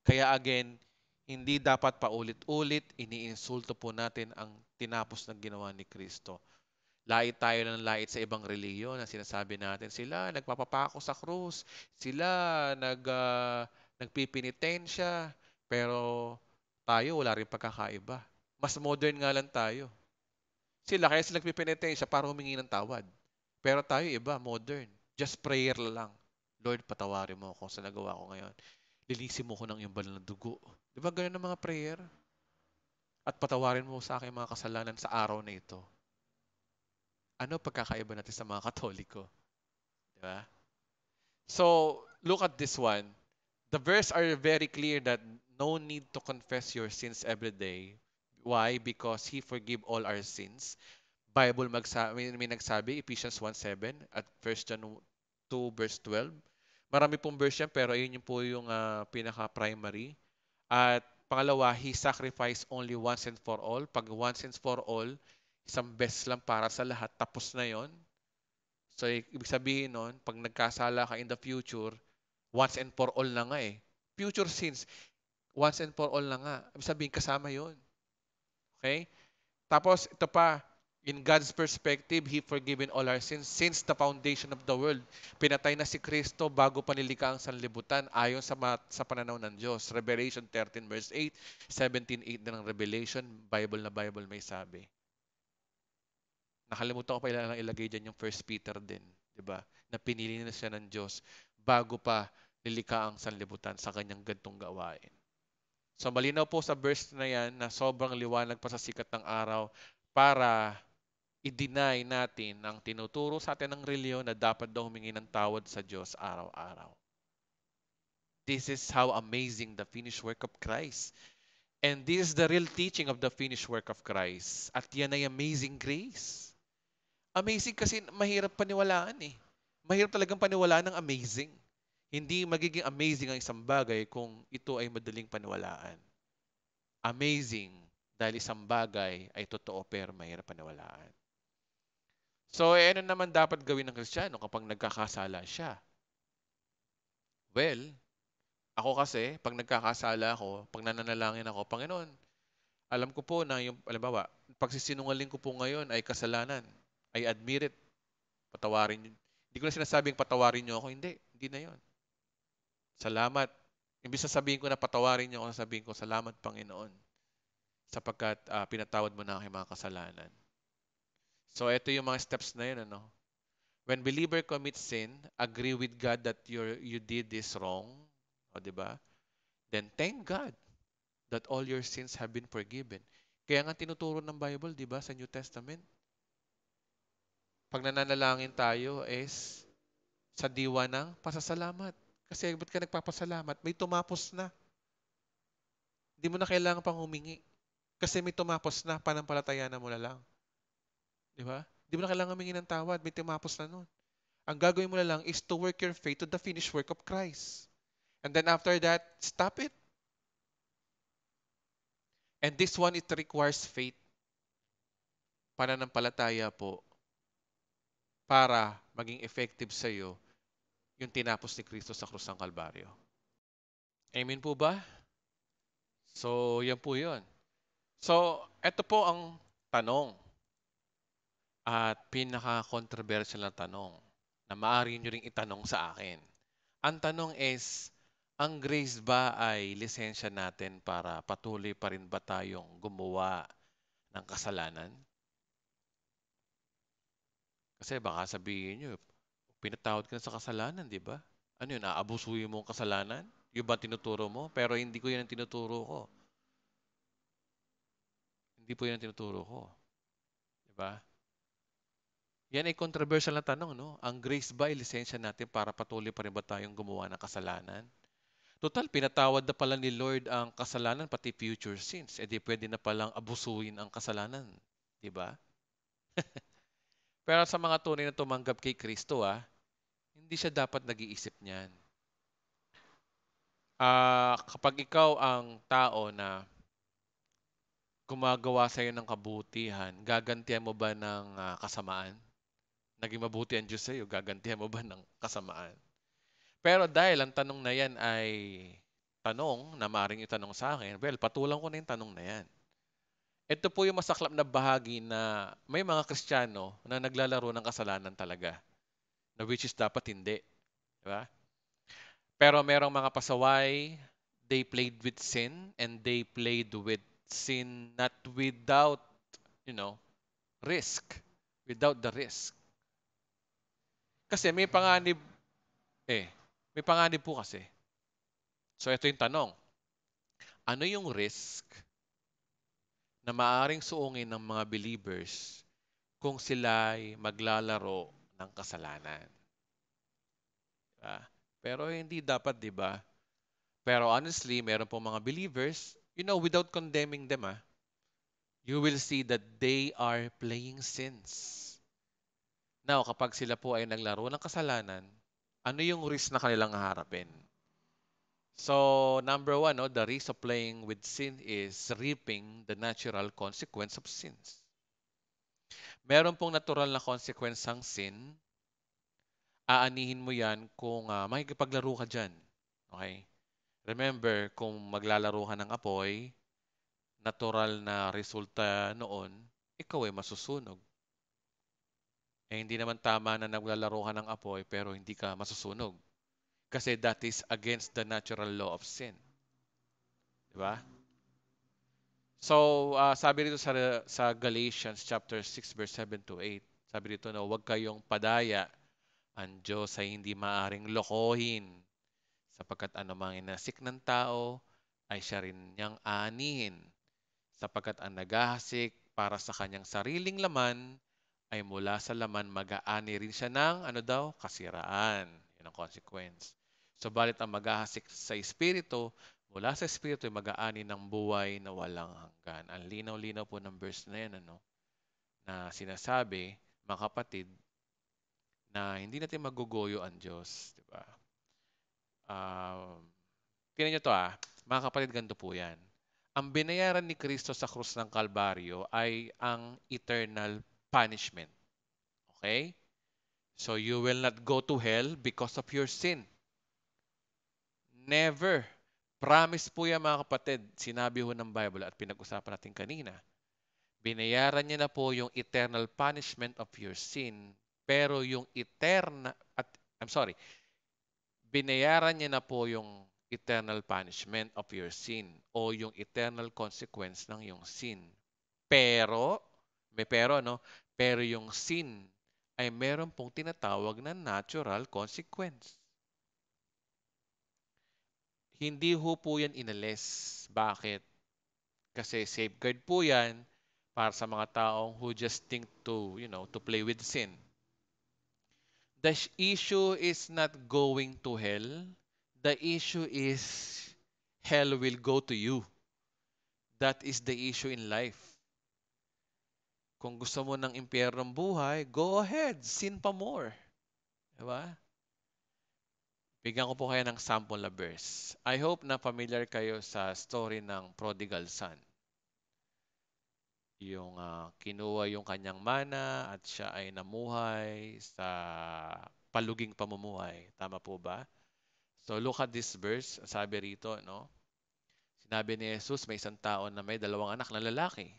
Kaya again, hindi dapat paulit-ulit, iniinsulto po natin ang tinapos ng ginawa ni Kristo. Lait tayo ng lait sa ibang reliyon na sinasabi natin, sila nagpapapako sa krus, sila nagpipinitensya, pero tayo wala rin pagkakaiba. Mas modern nga lang tayo. Kaya sila nagpipinitensya para humingi ng tawad. Pero tayo iba, modern. Just prayer lang. Lord, patawarin mo ako sa nagawa ko ngayon. Linisin mo ko ng iyong banal na dugo. Di ba ganun ang mga prayer? At patawarin mo sa akin mga kasalanan sa araw na ito. Ano pagkakaiba natin sa mga Katoliko? Di ba? So, look at this one. The verse are very clear that no need to confess your sins every day. Why? Because He forgive all our sins. Bible may nagsabi, Ephesians 1:7 at 1 John 2 verse 12. Marami pong verse yan, pero ayun yung po yung pinaka-primary. At pangalawa, He sacrificed only once and for all. Pag once and for all, isang best lang para sa lahat, tapos na yon. So, ibig sabihin nun, pag nagkasala ka in the future, once and for all na nga eh. Future sins, once and for all na nga. Ibig sabihin, kasama yon. Okay? Tapos, ito pa, in God's perspective, He forgiven all our sins since the foundation of the world. Pinatay na si Kristo bago pa nilikha ang sanlibutan ayon sa pananaw ng Diyos. Revelation 13 verse 8, 17:8 na ng Revelation, Bible na Bible may sabi. Nakalimutan ko pa lang ilagay dyan yung 1 Peter din, di ba? Na pinili na siya ng Diyos bago pa nilikha ang sanlibutan sa kanyang gantong gawain. So malinaw po sa verse na yan na sobrang liwanag pa sa sikat ng araw para i-deny natin ang tinuturo sa atin ng reliyon na dapat daw humingi ng tawad sa Diyos araw-araw. This is how amazing the finished work of Christ. And this is the real teaching of the finished work of Christ. At yan ay amazing grace. Amazing kasi mahirap paniwalaan eh. Mahirap talagang paniwalaan ng amazing. Hindi magiging amazing ang isang bagay kung ito ay madaling paniwalaan. Amazing dahil isang bagay ay totoo pero mahirap paniwalaan. So, ano naman dapat gawin ng Kristiyano kapag nagkakasala siya? Well, ako kasi, pag nagkakasala ako, pag nananalangin ako, Panginoon, alam ko po na yung, alimbawa, pagsisinungaling ko po ngayon ay kasalanan. I admit it. Patawarin niyo. Hindi ko na sinasabing patawarin niyo ako. Hindi na yon. Salamat. Imbis na sabihin ko na patawarin niyo ako, sabihin ko, salamat Panginoon sapagkat pinatawad mo na aking mga kasalanan. So, ito yung mga steps na yun, ano? When believer commits sin, agree with God that you did this wrong, o di ba? Then thank God that all your sins have been forgiven. Kaya nga tinuturo ng Bible, di ba, sa New Testament, pag nananalangin tayo is sa diwa ng pasasalamat. Kasi ba't ka nagpapasalamat? May tumapos na. Hindi mo na kailangan pang humingi. Kasi may tumapos na, panampalataya na mo na lang. Di ba? Hindi mo na kailangan humingi ng tawad, may tumapos na nun. Ang gagawin mo na lang is to work your faith to the finished work of Christ. And then after that, stop it. And this one, it requires faith. Pananampalataya po para maging effective sa iyo yung tinapos ni Kristo sa krus ng Kalbaryo. Amen po ba? So, yan po yun. So, ito po ang tanong at pinaka-controversial na tanong na maaari nyo ring itanong sa akin. Ang tanong is, ang grace ba ay lisensya natin para patuloy pa rin ba tayong gumawa ng kasalanan? Kasi baka sabihin nyo, pinatawad ka na sa kasalanan, di ba? Ano yun, aabusuhin mo ang kasalanan? Yung ba tinuturo mo? Pero hindi ko yan ang tinuturo ko. Hindi po yan ang tinuturo ko. Di ba? Yan ay controversial na tanong, no? Ang grace ba ay lisensya natin para patuloy pa rin ba tayong gumawa ng kasalanan? Total, pinatawad na pala ni Lord ang kasalanan, pati future sins. E di pwede na palang abusuin ang kasalanan. Di ba? Pero sa mga tunay na tumanggap kay Kristo, hindi siya dapat nag-iisip niyan. Kapag ikaw ang tao na gumagawa sa'yo ng kabutihan, gagantihan mo ba ng kasamaan? Naging mabuti ang Diyos sa'yo, gagantihan mo ba ng kasamaan? Pero dahil ang tanong na yan ay tanong na maaaring itanong sa akin, well, patulang ko na yung tanong na yan. Ito po yung masaklap na bahagi na may mga Kristiyano na naglalaro ng kasalanan talaga, na which is dapat hindi. Di ba? Pero merong mga pasaway, they played with sin and they played with sin not without, you know, risk. Without the risk. Kasi may panganib, eh, may panganib po kasi. So ito yung tanong. Ano yung risk na maaaring suungin ng mga believers kung sila ay maglalaro ng kasalanan? Diba? Pero hindi dapat, di ba? Pero honestly, meron po mga believers, without condemning them, you will see that they are playing sins. Now, kapag sila po ay naglaro ng kasalanan, ano yung risk na kanilang haharapin? So, number one, no, the risk of playing with sin is reaping the natural consequence of sins. Meron pong natural na consequence ang sin. Aanihin mo yan kung makikipaglaro ka dyan. Okay? Remember, kung maglalaro ka ng apoy, natural na resulta noon, ikaw ay masusunog. Hindi naman tama na naglalaro ka ng apoy pero hindi ka masusunog. Kasi that is against the natural law of sin. Di ba? So, sabi rito sa Galatians chapter 6 verse 7 to 8, sabi rito na huwag kayong padaya, ang Diyos ay hindi maaring lokohin, sapagkat anumang inasik ng tao ay siya rin niyang aanihin, sapagkat ang naghahasik para sa kanyang sariling laman ay mula sa laman mag-aani rin siya ng kasiraan. Yun ang consequence. Subalit ang maghahasik sa Espiritu, mula sa Espiritu ay mag-aani ng buhay na walang hanggan. Ang linaw-linaw po ng verse na yan, na sinasabi, mga kapatid, na hindi natin magugoyo ang Diyos. Diba? Tingnan nyo to mga kapatid, ganito po yan. Ang binayaran ni Kristo sa krus ng Kalbaryo ay ang eternal punishment. Okay? So you will not go to hell because of your sin. Never. Promise po yan mga kapatid. Sinabi ho ng Bible at pinag-usapan natin kanina. Binayaran niya na po yung eternal punishment of your sin. Pero yung binayaran niya na po yung eternal punishment of your sin o yung eternal consequence ng yung sin. Pero, may pero, no? Pero yung sin ay meron pong tinatawag na natural consequence. Hindi ho po yan inalis. Bakit? Kasi safeguard po yan para sa mga taong who just think to play with sin. The issue is not going to hell. The issue is hell will go to you. That is the issue in life. Kung gusto mo ng impyernong buhay, go ahead, sin pa more. Diba? Bigyan ko po kayo ng sample na verse. I hope na familiar kayo sa story ng prodigal son. Yung kinuha yung kanyang mana at siya ay namuhay sa paluging pamumuhay. Tama po ba? So look at this verse. Sabi rito, no? Sinabi ni Jesus, may isang tao na may dalawang anak na lalaki.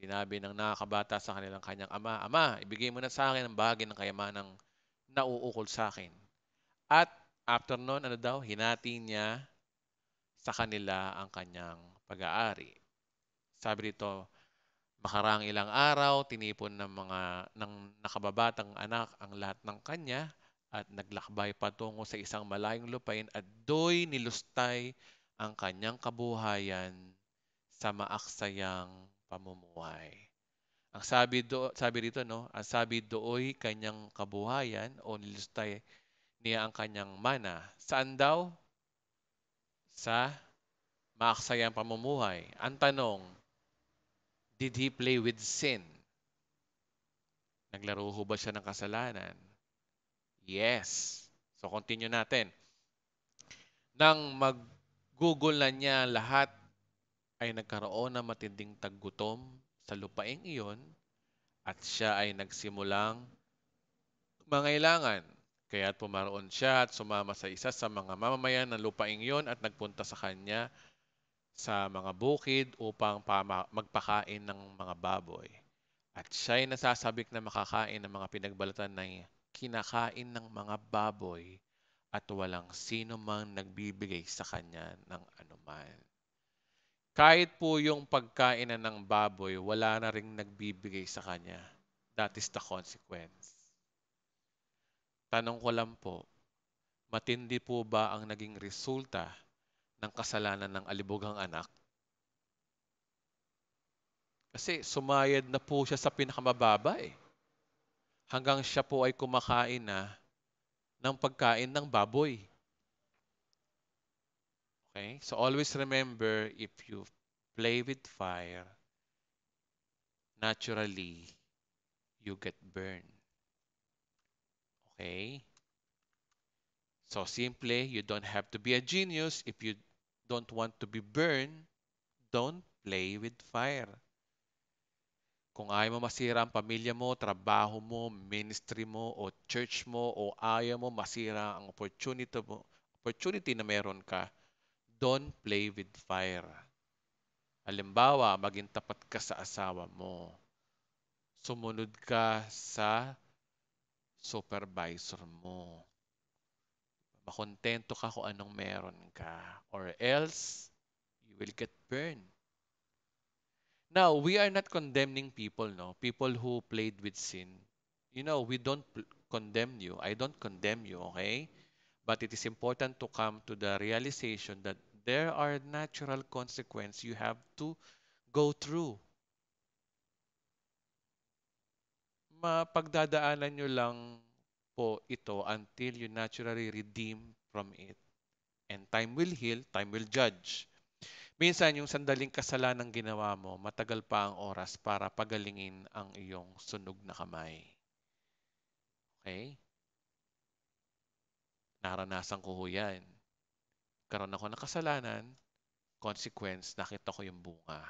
Sinabi ng nakakabata sa kanyang ama, Ama, ibigay mo na sa akin ang bahagi ng kayamanang nauukol sa akin. At after nun, hinati niya sa kanila ang kanyang pag-aari. Sabi rito, makarang ilang araw, tinipon ng nakababatang anak ang lahat ng kanya at naglakbay patungo sa isang malayong lupain at do'y nilustay ang kanyang kabuhayan sa maaksayang pamumuhay. Sabi rito, no, ang sabi dooy kanyang kabuhayan o nilustay niya ang kanyang mana. Saan daw? Sa maaksayang pamumuhay. Ang tanong, did he play with sin? Naglaro ho ba siya ng kasalanan? Yes. So continue natin. Nang mag-google na niya lahat ay nagkaroon ng matinding taggutom sa lupaing iyon at siya ay nagsimulang mangailangan. Kaya't pumaroon siya at sumama sa isa sa mga mamamayan ng lupaing iyon at nagpunta sa kanya sa mga bukid upang magpakain ng mga baboy. At siya'y nasasabik na makakain ng mga pinagbalatan na kinakain ng mga baboy at walang sino mang nagbibigay sa kanya ng anuman. Kahit po yung pagkain ng baboy, wala na ring nagbibigay sa kanya. That is the consequence. Tanong ko lang po, matindi po ba ang naging resulta ng kasalanan ng alibugang anak? Kasi sumayad na po siya sa pinakamababa eh. Hanggang siya po ay kumakain na ng pagkain ng baboy. Okay? So always remember, if you play with fire, naturally, you get burned. Okay? So simple, you don't have to be a genius. If you don't want to be burned, don't play with fire. Kung ayaw mo masira ang pamilya mo, trabaho mo, ministry mo, o church mo, o ayaw mo masira ang opportunity na meron ka, don't play with fire. Halimbawa, maging tapat ka sa asawa mo. Sumunod ka sa supervisor mo. Makontento ka kung anong meron ka. Or else, you will get burned. Now, we are not condemning people, no? People who played with sin. You know, we don't condemn you. I don't condemn you, okay? But it is important to come to the realization that there are natural consequences you have to go through. Mapagdadaanan nyo lang po ito until you naturally redeem from it. And time will heal, time will judge. Minsan, yung sandaling kasalanan ginawa mo, matagal pa ang oras para pagalingin ang iyong sunog na kamay. Okay? Naranasan ko ho yan. Karoon ako ng kasalanan, consequence, nakita ko yung bunga.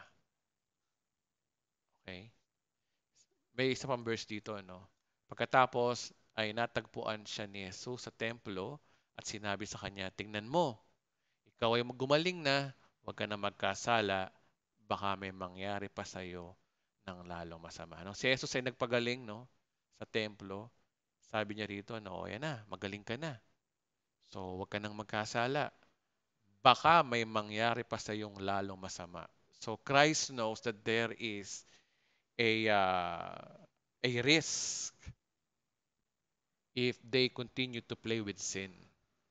Okay? May isa pang verse dito, no? Pagkatapos ay natagpuan siya ni Jesus sa templo at sinabi sa kanya, tingnan mo, ikaw ay gumaling na, huwag ka na magkasala, baka may mangyari pa sa iyo ng lalong masama. No? Si Jesus ay nagpagaling, no, sa templo. Sabi niya rito, no, yan na, magaling ka na. So, huwag ka nang magkasala. Baka may mangyari pa sa iyong lalong masama. So, Christ knows that there is a risk if they continue to play with sin.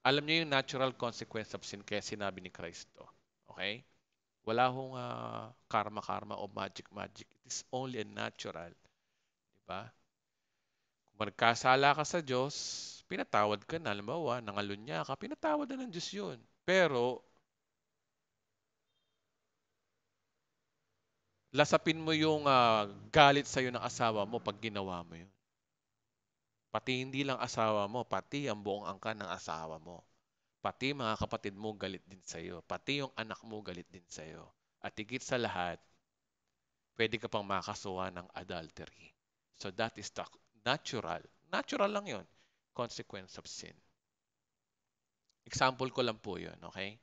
Alam niyo yung natural consequence of sin kaya sinabi ni Christ to. Okay? Wala hong karma-karma o magic-magic. It is only a natural. Diba? Kung magkasala ka sa Diyos, pinatawad ka na. Halimbawa, nangalunya ka, pinatawad na ng Diyos yun. Pero, lasapin mo yung galit sa'yo ng asawa mo pag ginawa mo yun. Pati hindi lang asawa mo, pati ang buong angkan ng asawa mo. Pati mga kapatid mo galit din sa'yo. Pati yung anak mo galit din sa'yo. At higit sa lahat, pwede ka pang makasuha ng adultery. So that is the natural. Natural lang yon. Consequence of sin. Example ko lang po yun, okay?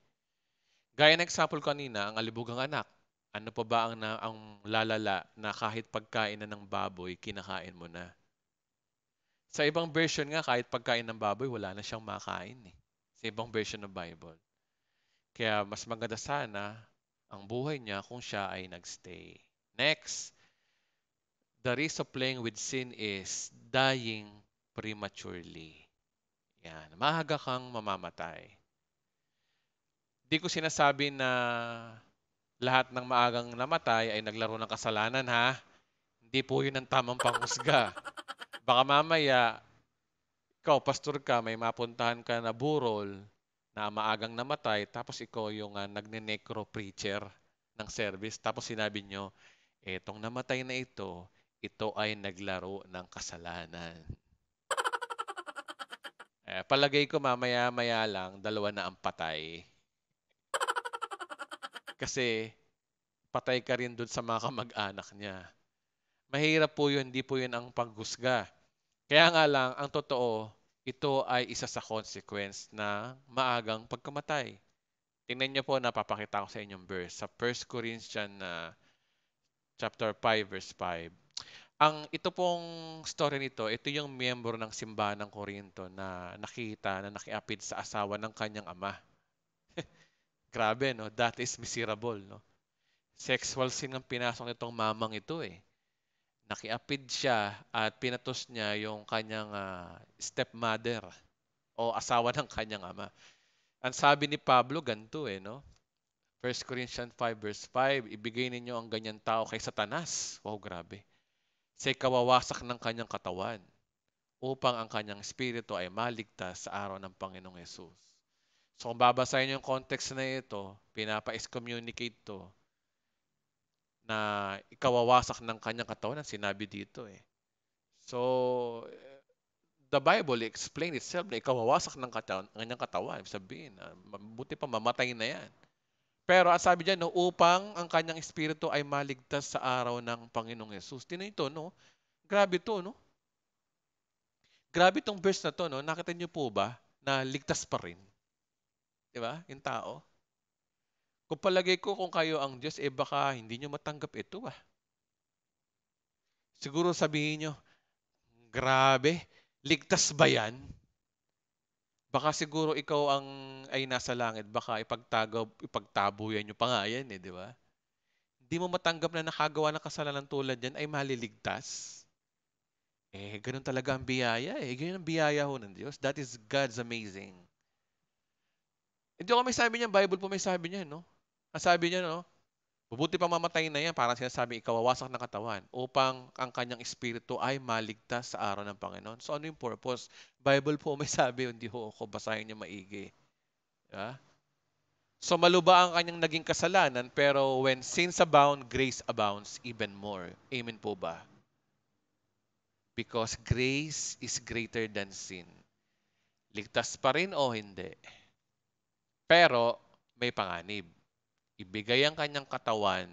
Gaya ng example kanina, ang alibugang anak. Ano pa ba ang lalala na kahit pagkain na ng baboy, kinakain mo na? Sa ibang version nga, kahit pagkain ng baboy, wala na siyang makain eh. Sa ibang version ng Bible. Kaya mas maganda sana ang buhay niya kung siya ay nagstay. Next, the risk of playing with sin is dying prematurely. Yan, maaga kang mamamatay. Di ko sinasabi na lahat ng maagang namatay ay naglaro ng kasalanan ha. Hindi po yun ang tamang panghusga. Baka mamaya, ikaw, pastor ka, may mapuntahan ka na burol na maagang namatay, tapos ikaw yung nagne-necro preacher ng service. Tapos sinabi nyo, etong namatay na ito ay naglaro ng kasalanan. Palagay ko mamaya-maya lang, dalawa na ang patay. Kasi patay ka rin dun sa mga kamag-anak niya. Mahirap po yun, hindi po yun ang paghusga. Kaya nga lang, ang totoo, ito ay isa sa consequence ng maagang pagkamatay. Tingnan niyo po, napapakita ko sa inyong verse. Sa 1 Corinthians chapter 5, verse 5. Ito pong story nito, ito yung miyembro ng simbahan ng Corinto na nakita na nakiapid sa asawa ng kanyang ama. Grabe, no? That is miserable, no? Sexual sin ang pinasok nitong mamang ito eh. Nakiapid siya at pinatos niya yung kanyang stepmother o asawa ng kanyang ama. Ang sabi ni Pablo, ganito eh, no? 1 Corinthians 5 verse 5, ibigay ninyo ang ganyan tao kay Satanas. Wow, grabe. Sa kawawasak ng kanyang katawan upang ang kanyang espiritu ay maligtas sa araw ng Panginoong Yesus. So kung babasahin yung context na ito, pinapa-excommunicate to na ikawawasak ng kanyang katawan ang sinabi dito eh. So, the Bible explain itself na ikawawasak ng kanyang katawan. Ibig sabihin, mabuti pa mamatay na yan. Pero ang sabi diyan, no, upang ang kanyang espiritu ay maligtas sa araw ng Panginoong Yesus. Tingnan ito, no? Grabe to, no? Grabe tong verse na to, no? Nakita niyo po ba na ligtas pa rin? 'Di ba? Yung tao. Kung palagay ko kung kayo ang Diyos, baka hindi niyo matanggap ito, ah. Siguro sabihin niyo, grabe, ligtas ba yan? Baka siguro ikaw ang ay nasa langit, baka ipagtabuyan niyo pa nga yan, eh, di ba? Hindi mo matanggap na nakagawa ng kasalanan tulad yan ay maliligtas. Ganun talaga ang biyaya, eh. Ganun ang biyaya ho ng Diyos. That is God's amazing. Hindi ko may sabi niya, Bible po may sabi niya, no? Ang sabi niya, no? Mabuti pa mamatay na yan, parang sinasabi, ikawawasak ng katawan upang ang kanyang espiritu ay maligtas sa araw ng Panginoon. So ano yung purpose? Bible po may sabi, hindi ho ako basahin niyo maigi. Yeah? So maluba ang kanyang naging kasalanan, pero when sins abound, grace abounds even more. Amen po ba? Because grace is greater than sin. Ligtas pa rin o hindi? Pero may panganib. Ibigay ang kanyang katawan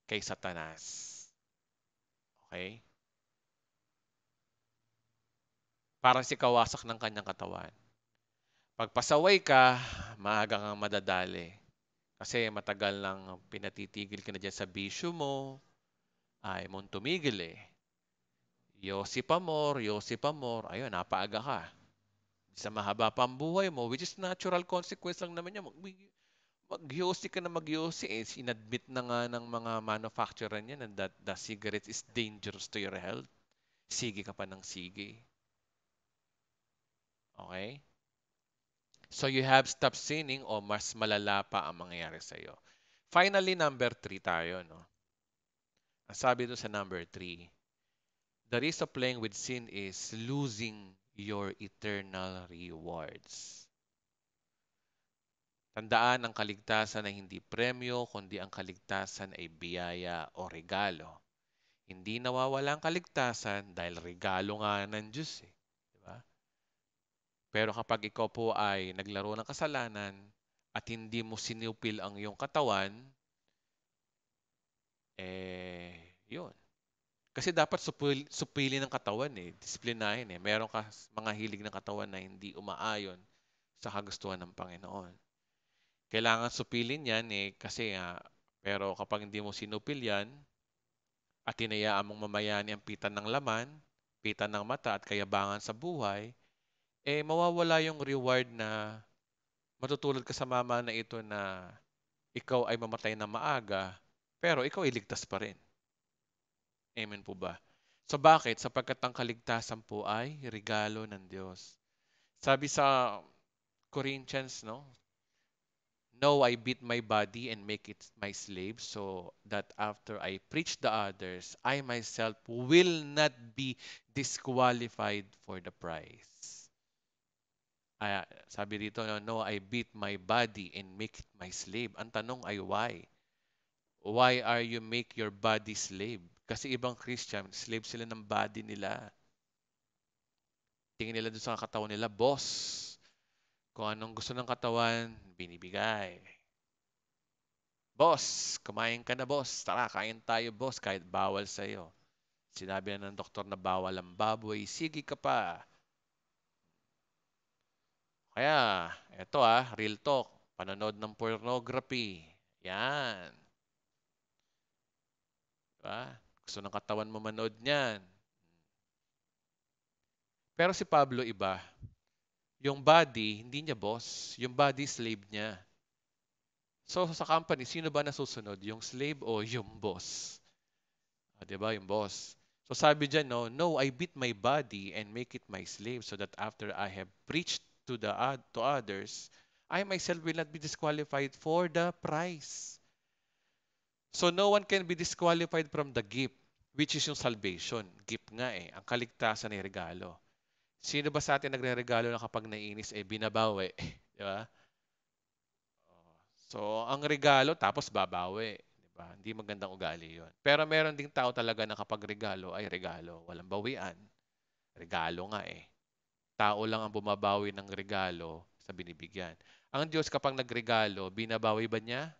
kay Satanas. Okay? Parang si kawasak ng kanyang katawan. Pagpasaway ka, maaga kang madadali. Kasi matagal lang pinatitigil ka na dyan sa bisyo mo, ay mong tumigil eh. Yosi pa more, ayun, napaaga ka. Sa mahaba pa ang buhay mo, which is natural consequence lang naman yan. Mag-yosi ka na mag-yosi eh. Inadmit na nga ng mga manufacturer niya that the cigarette is dangerous to your health. Sige ka pa ng sige. Okay? So you have stopped sinning o mas malala pa ang mangyayari sa iyo. Finally, number 3 tayo. No? Ang sabi doon sa number 3, the risk of playing with sin is losing your eternal rewards. Tandaan ang kaligtasan ay hindi premyo, kundi ang kaligtasan ay biyaya o regalo. Hindi nawawala ang kaligtasan dahil regalo nga ng Diyos. Eh. Diba? Pero kapag ikaw po ay naglaro ng kasalanan at hindi mo sinupil ang iyong katawan, yun. Kasi dapat supili ng katawan eh, disiplinahin eh. Meron ka mga hilig ng katawan na hindi umaayon sa kagustuhan ng Panginoon. Kailangan supilin yan eh, kasi pero kapag hindi mo sinupil yan, at hinayaan mong mamayani ang pitan ng laman, pitan ng mata at kayabangan sa buhay, mawawala yung reward na matutulad ka sa mama na ito na ikaw ay mamatay na maaga, pero ikaw ay ligtas pa rin. Amen po ba? So bakit? Sapagkat ang kaligtasan po ay regalo ng Diyos. Sabi sa Corinthians, no? No, I beat my body and make it my slave so that after I preach the others, I myself will not be disqualified for the prize. Sabi dito, no, I beat my body and make it my slave. Ang tanong ay why? Why are you make your body slave? Kasi ibang Christian, slave sila ng body nila. Tingin nila doon sa katawan nila, boss. Kung anong gusto ng katawan, binibigay. Boss, kumain ka na boss. Tara, kain tayo boss kahit bawal sa'yo. Sinabi na ng doktor na bawal ang baboy, sige ka pa. Kaya, eto real talk. Panonood ng pornography. Yan. Diba? Gusto ng katawan mo manood niyan. Pero si Pablo iba. Yung body, hindi niya boss. Yung body, slave niya. So, sa company, sino ba nasusunod? Yung slave o yung boss? Diba? Yung boss. So, sabi dyan, no, I beat my body and make it my slave so that after I have preached to others, I myself will not be disqualified for the prize. So, no one can be disqualified from the gift, which is yung salvation. Gift nga ang kaligtasan ay regalo. Sino ba sa atin nagre-regalo na kapag nainis, binabawi? Di ba? So, ang regalo, tapos babawi. Diba? Hindi magandang ugali yon. Pero meron ding tao talaga na kapag regalo ay regalo. Walang bawian. Regalo nga Tao lang ang bumabawi ng regalo sa binibigyan. Ang Diyos kapag nagregalo, binabawi ba niya?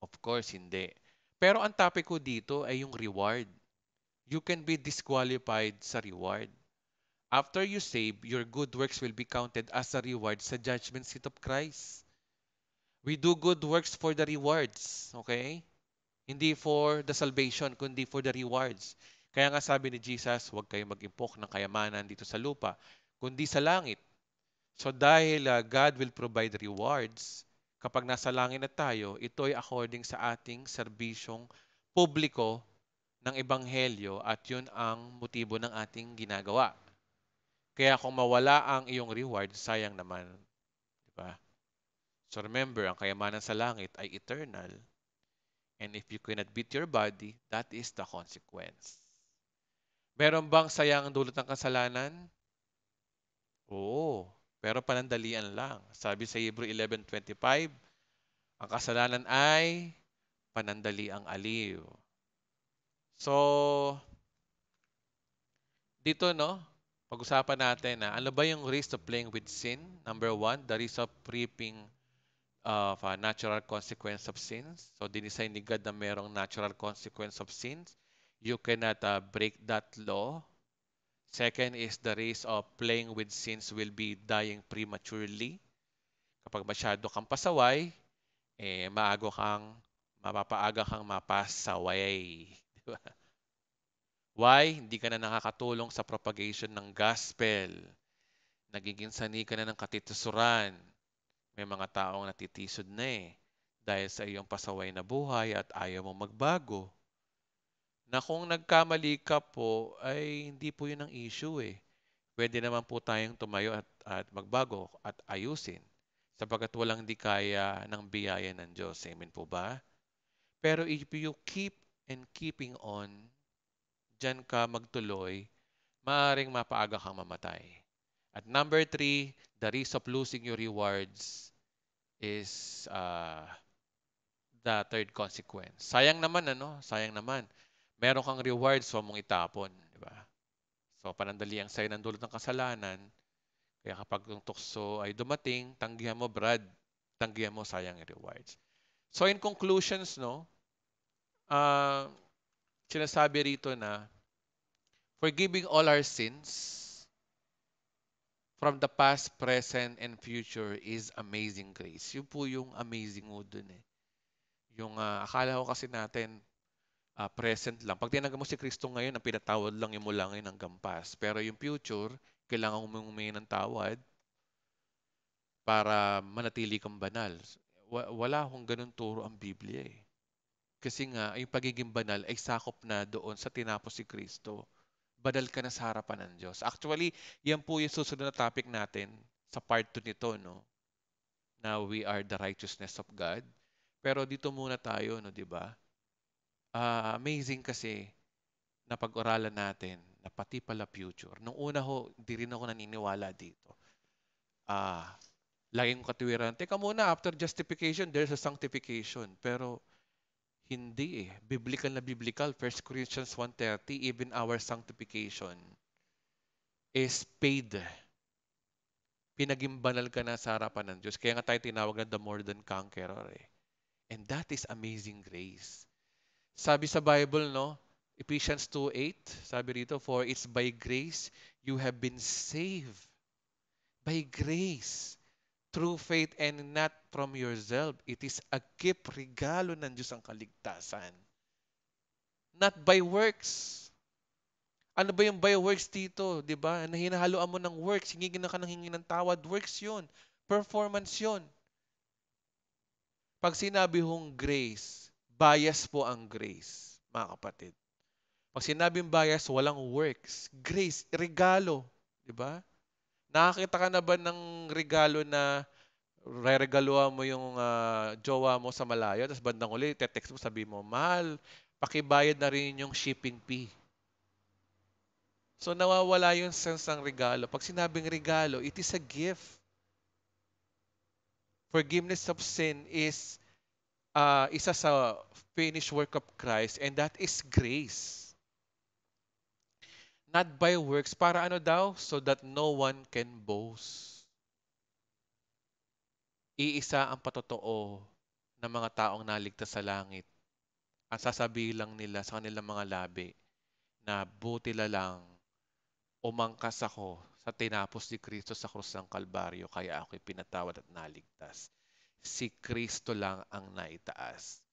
Of course, hindi. Pero ang topic ko dito ay yung reward. You can be disqualified sa reward. After you save, your good works will be counted as a reward sa judgment seat of Christ. We do good works for the rewards, okay? Hindi for the salvation, kundi for the rewards. Kaya nga sabi ni Jesus, huwag kayong mag-impok ng kayamanan dito sa lupa, kundi sa langit. So dahil God will provide rewards, kapag nasa langit na tayo, ito ay according sa ating serbisyong publiko ng Ebanghelyo at yun ang motibo ng ating ginagawa. Kaya kung mawala ang iyong reward, sayang naman. Diba? So remember, ang kayamanan sa langit ay eternal. And if you cannot beat your body, that is the consequence. Meron bang sayang ang dulot ng kasalanan? Oo, pero panandalian lang. Sabi sa Hebrew 11:25, ang kasalanan ay panandaliang aliw. So, dito pag-usapan natin na ano ba yung risk of playing with sin? Number one, the risk of reaping of a natural consequence of sins. So, dinisign ni God na merong natural consequence of sins. You cannot break that law. Second is the risk of playing with sins will be dying prematurely. Kapag masyado kang pasaway, mapapaaga kang mapasaway. Di ba? Why? Hindi ka na nakakatulong sa propagation ng gospel. Nagiging sani ka na ng katitusuran. May mga taong natitisod na dahil sa iyong pasaway na buhay at ayaw mong magbago. Na kung nagkamali ka po, ay hindi po yun ang issue Pwede naman po tayong tumayo at magbago at ayusin sapagkat walang hindi kaya ng biyaya ng Diyos. Amen po ba? Pero if you keep and keeping on, dyan ka magtuloy, maaaring mapaaga kang mamatay. At number three, the risk of losing your rewards is the third consequence. Sayang naman, Sayang naman. Meron kang rewards, huwag mong itapon. Di ba? So, panandali ang sayo ng dulot ng kasalanan. Kaya kapag yung tukso ay dumating, tanggihan mo, Brad. Tanggihan mo, sayang yung rewards. So, in conclusions, uh, sinasabi rito na forgiving all our sins from the past, present, and future is amazing grace. Yun po yung amazing mo dun Yung akala ko kasi natin, present lang. Pag tinanggap mo si Kristo ngayon, ang pinatawad lang yung mula ngayon hanggang past. Pero yung future, kailangan mo humingi ng tawad para manatili kang banal. Wala akong ganun turo ang Biblia Kasi nga, yung pagiging banal ay sakop na doon sa tinapos si Kristo. Banal ka na sa harapan ng Diyos. Actually, yan po yung susunod na topic natin sa part 2 nito, na we are the righteousness of God. Pero dito muna tayo, di ba? Amazing kasi na pag-oralan natin na pati pala future. Nung una di rin ako naniniwala dito. Laging katuwiran, teka muna, after justification, there's a sanctification. Pero hindi Biblical na biblical. 1 Corinthians 1:30, even our sanctification is paid. Pinaging banal ka na sa harapan ng Diyos. Kaya nga tayo tinawag na the more than conqueror And that is amazing grace. Sabi sa Bible, no? Ephesians 2:8, sabi rito, for it's by grace you have been saved. By grace. Through faith and not from yourself. It is a gift, regalo ng Diyos ang kaligtasan. Not by works. Ano ba yung by works dito? Di ba? Na hinahaluan mo ng works, hingi na ka ng hingi ng tawad, works yun. Performance yun. Pag sinabi hong grace, bias po ang grace, mga kapatid. Pag sinabing bias, walang works. Grace, regalo. Di ba? Nakakita ka na ba ng regalo na reregaluhan mo yung jowa mo sa malayo, tapos bandang uli, text mo, sabi mo, mahal, pakibayad na rin yung shipping fee. So nawawala yung sense ng regalo. Pag sinabing regalo, it is a gift. Forgiveness of sin is isa sa finished work of Christ, and that is grace. Not by works, para ano daw? So that no one can boast. Iisa ang patotoo ng mga taong naligtas sa langit. Ang sasabihin lang nila sa kanilang mga labi na buti lang umangkas ako sa tinapos ni Kristo sa krus ng Kalbaryo kaya ako'y pinatawad at naligtas. Si Kristo lang ang naitaas.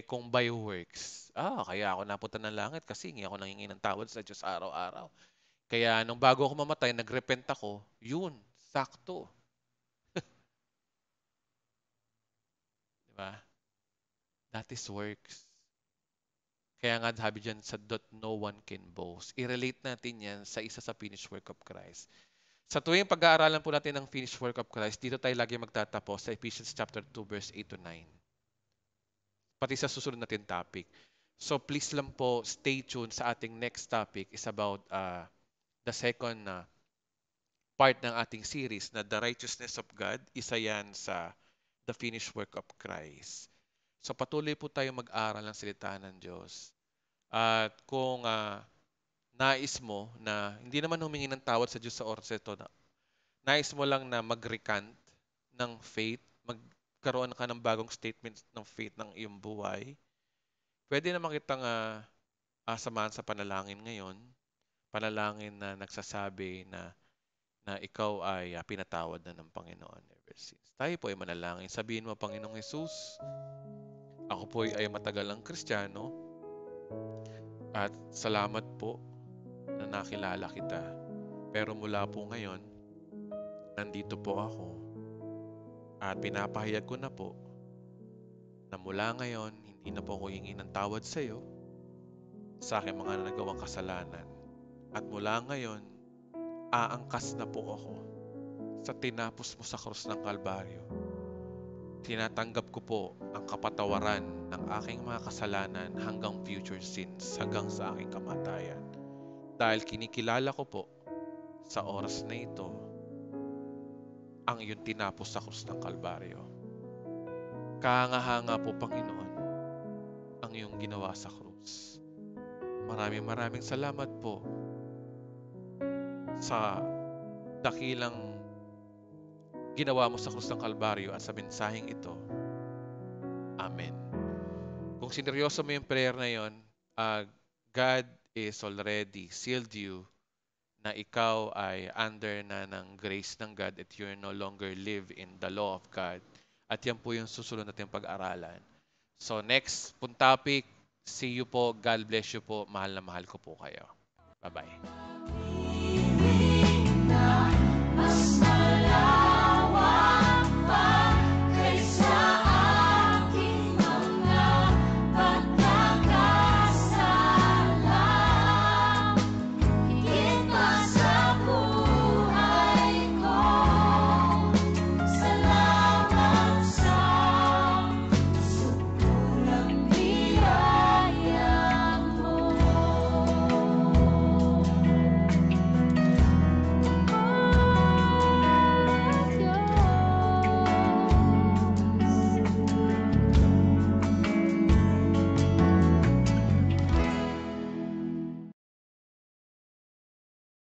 Kung by works, kaya ako napunta ng langit kasi hindi ako nangingi ng tawad sa Diyos araw-araw. Kaya nung bago ako mamatay, nagrepent ako, yun, sakto. Diba? That is works. Kaya nga sabi dyan sa dot no one can boast. I-relate natin yan sa isa sa finished work of Christ. Sa tuwing pag-aaralan po natin ng finished work of Christ, dito tayo lagi magtatapos sa Ephesians chapter 2 verse 8 to 9. Pati sa susunod natin topic. So please lang po stay tuned sa ating next topic is about the second part ng ating series na the righteousness of God. Isa yan sa the finished work of Christ. So patuloy po tayo mag-aral ng salita ng Diyos. At kung nais mo na hindi naman humingi ng tawad sa Diyos sa oras ito, nais mo lang na mag-recant ng faith, magkaroon ka ng bagong statement ng faith ng iyong buhay, pwede naman kitang samahan sa panalangin ngayon. Panalangin na nagsasabi na ikaw ay pinatawad na ng Panginoon ever since. Tayo po ay manalangin. Sabihin mo, Panginoong Jesus, ako po ay matagal ng Kristiyano at salamat po na nakilala kita. Pero mula po ngayon, nandito po ako at pinapahayag ko na po na mula ngayon, hindi na po ako hingi ng tawad sa iyo sa aking mga nagawang kasalanan. At mula ngayon, aangkas na po ako sa tinapos mo sa krus ng Kalbaryo. Tinatanggap ko po ang kapatawaran ng aking mga kasalanan hanggang future sins, hanggang sa aking kamatayan. Dahil kinikilala ko po sa oras na ito ang iyong tinapos sa krus ng Kalbaryo. Kahanga-hanga po, Panginoon, ang iyong ginawa sa krus. Maraming salamat po sa dakilang ginawa mo sa krus ng Kalbaryo at sa mensaheng ito. Amen. Kung sineryoso mo yung prayer na yon, God is already sealed you na ikaw ay under na ng grace ng God at you no longer live in the law of God. At yan po yung susunod natin pag-aralan. So next topic, see you po. God bless you po. Mahal na mahal ko po kayo. Bye-bye.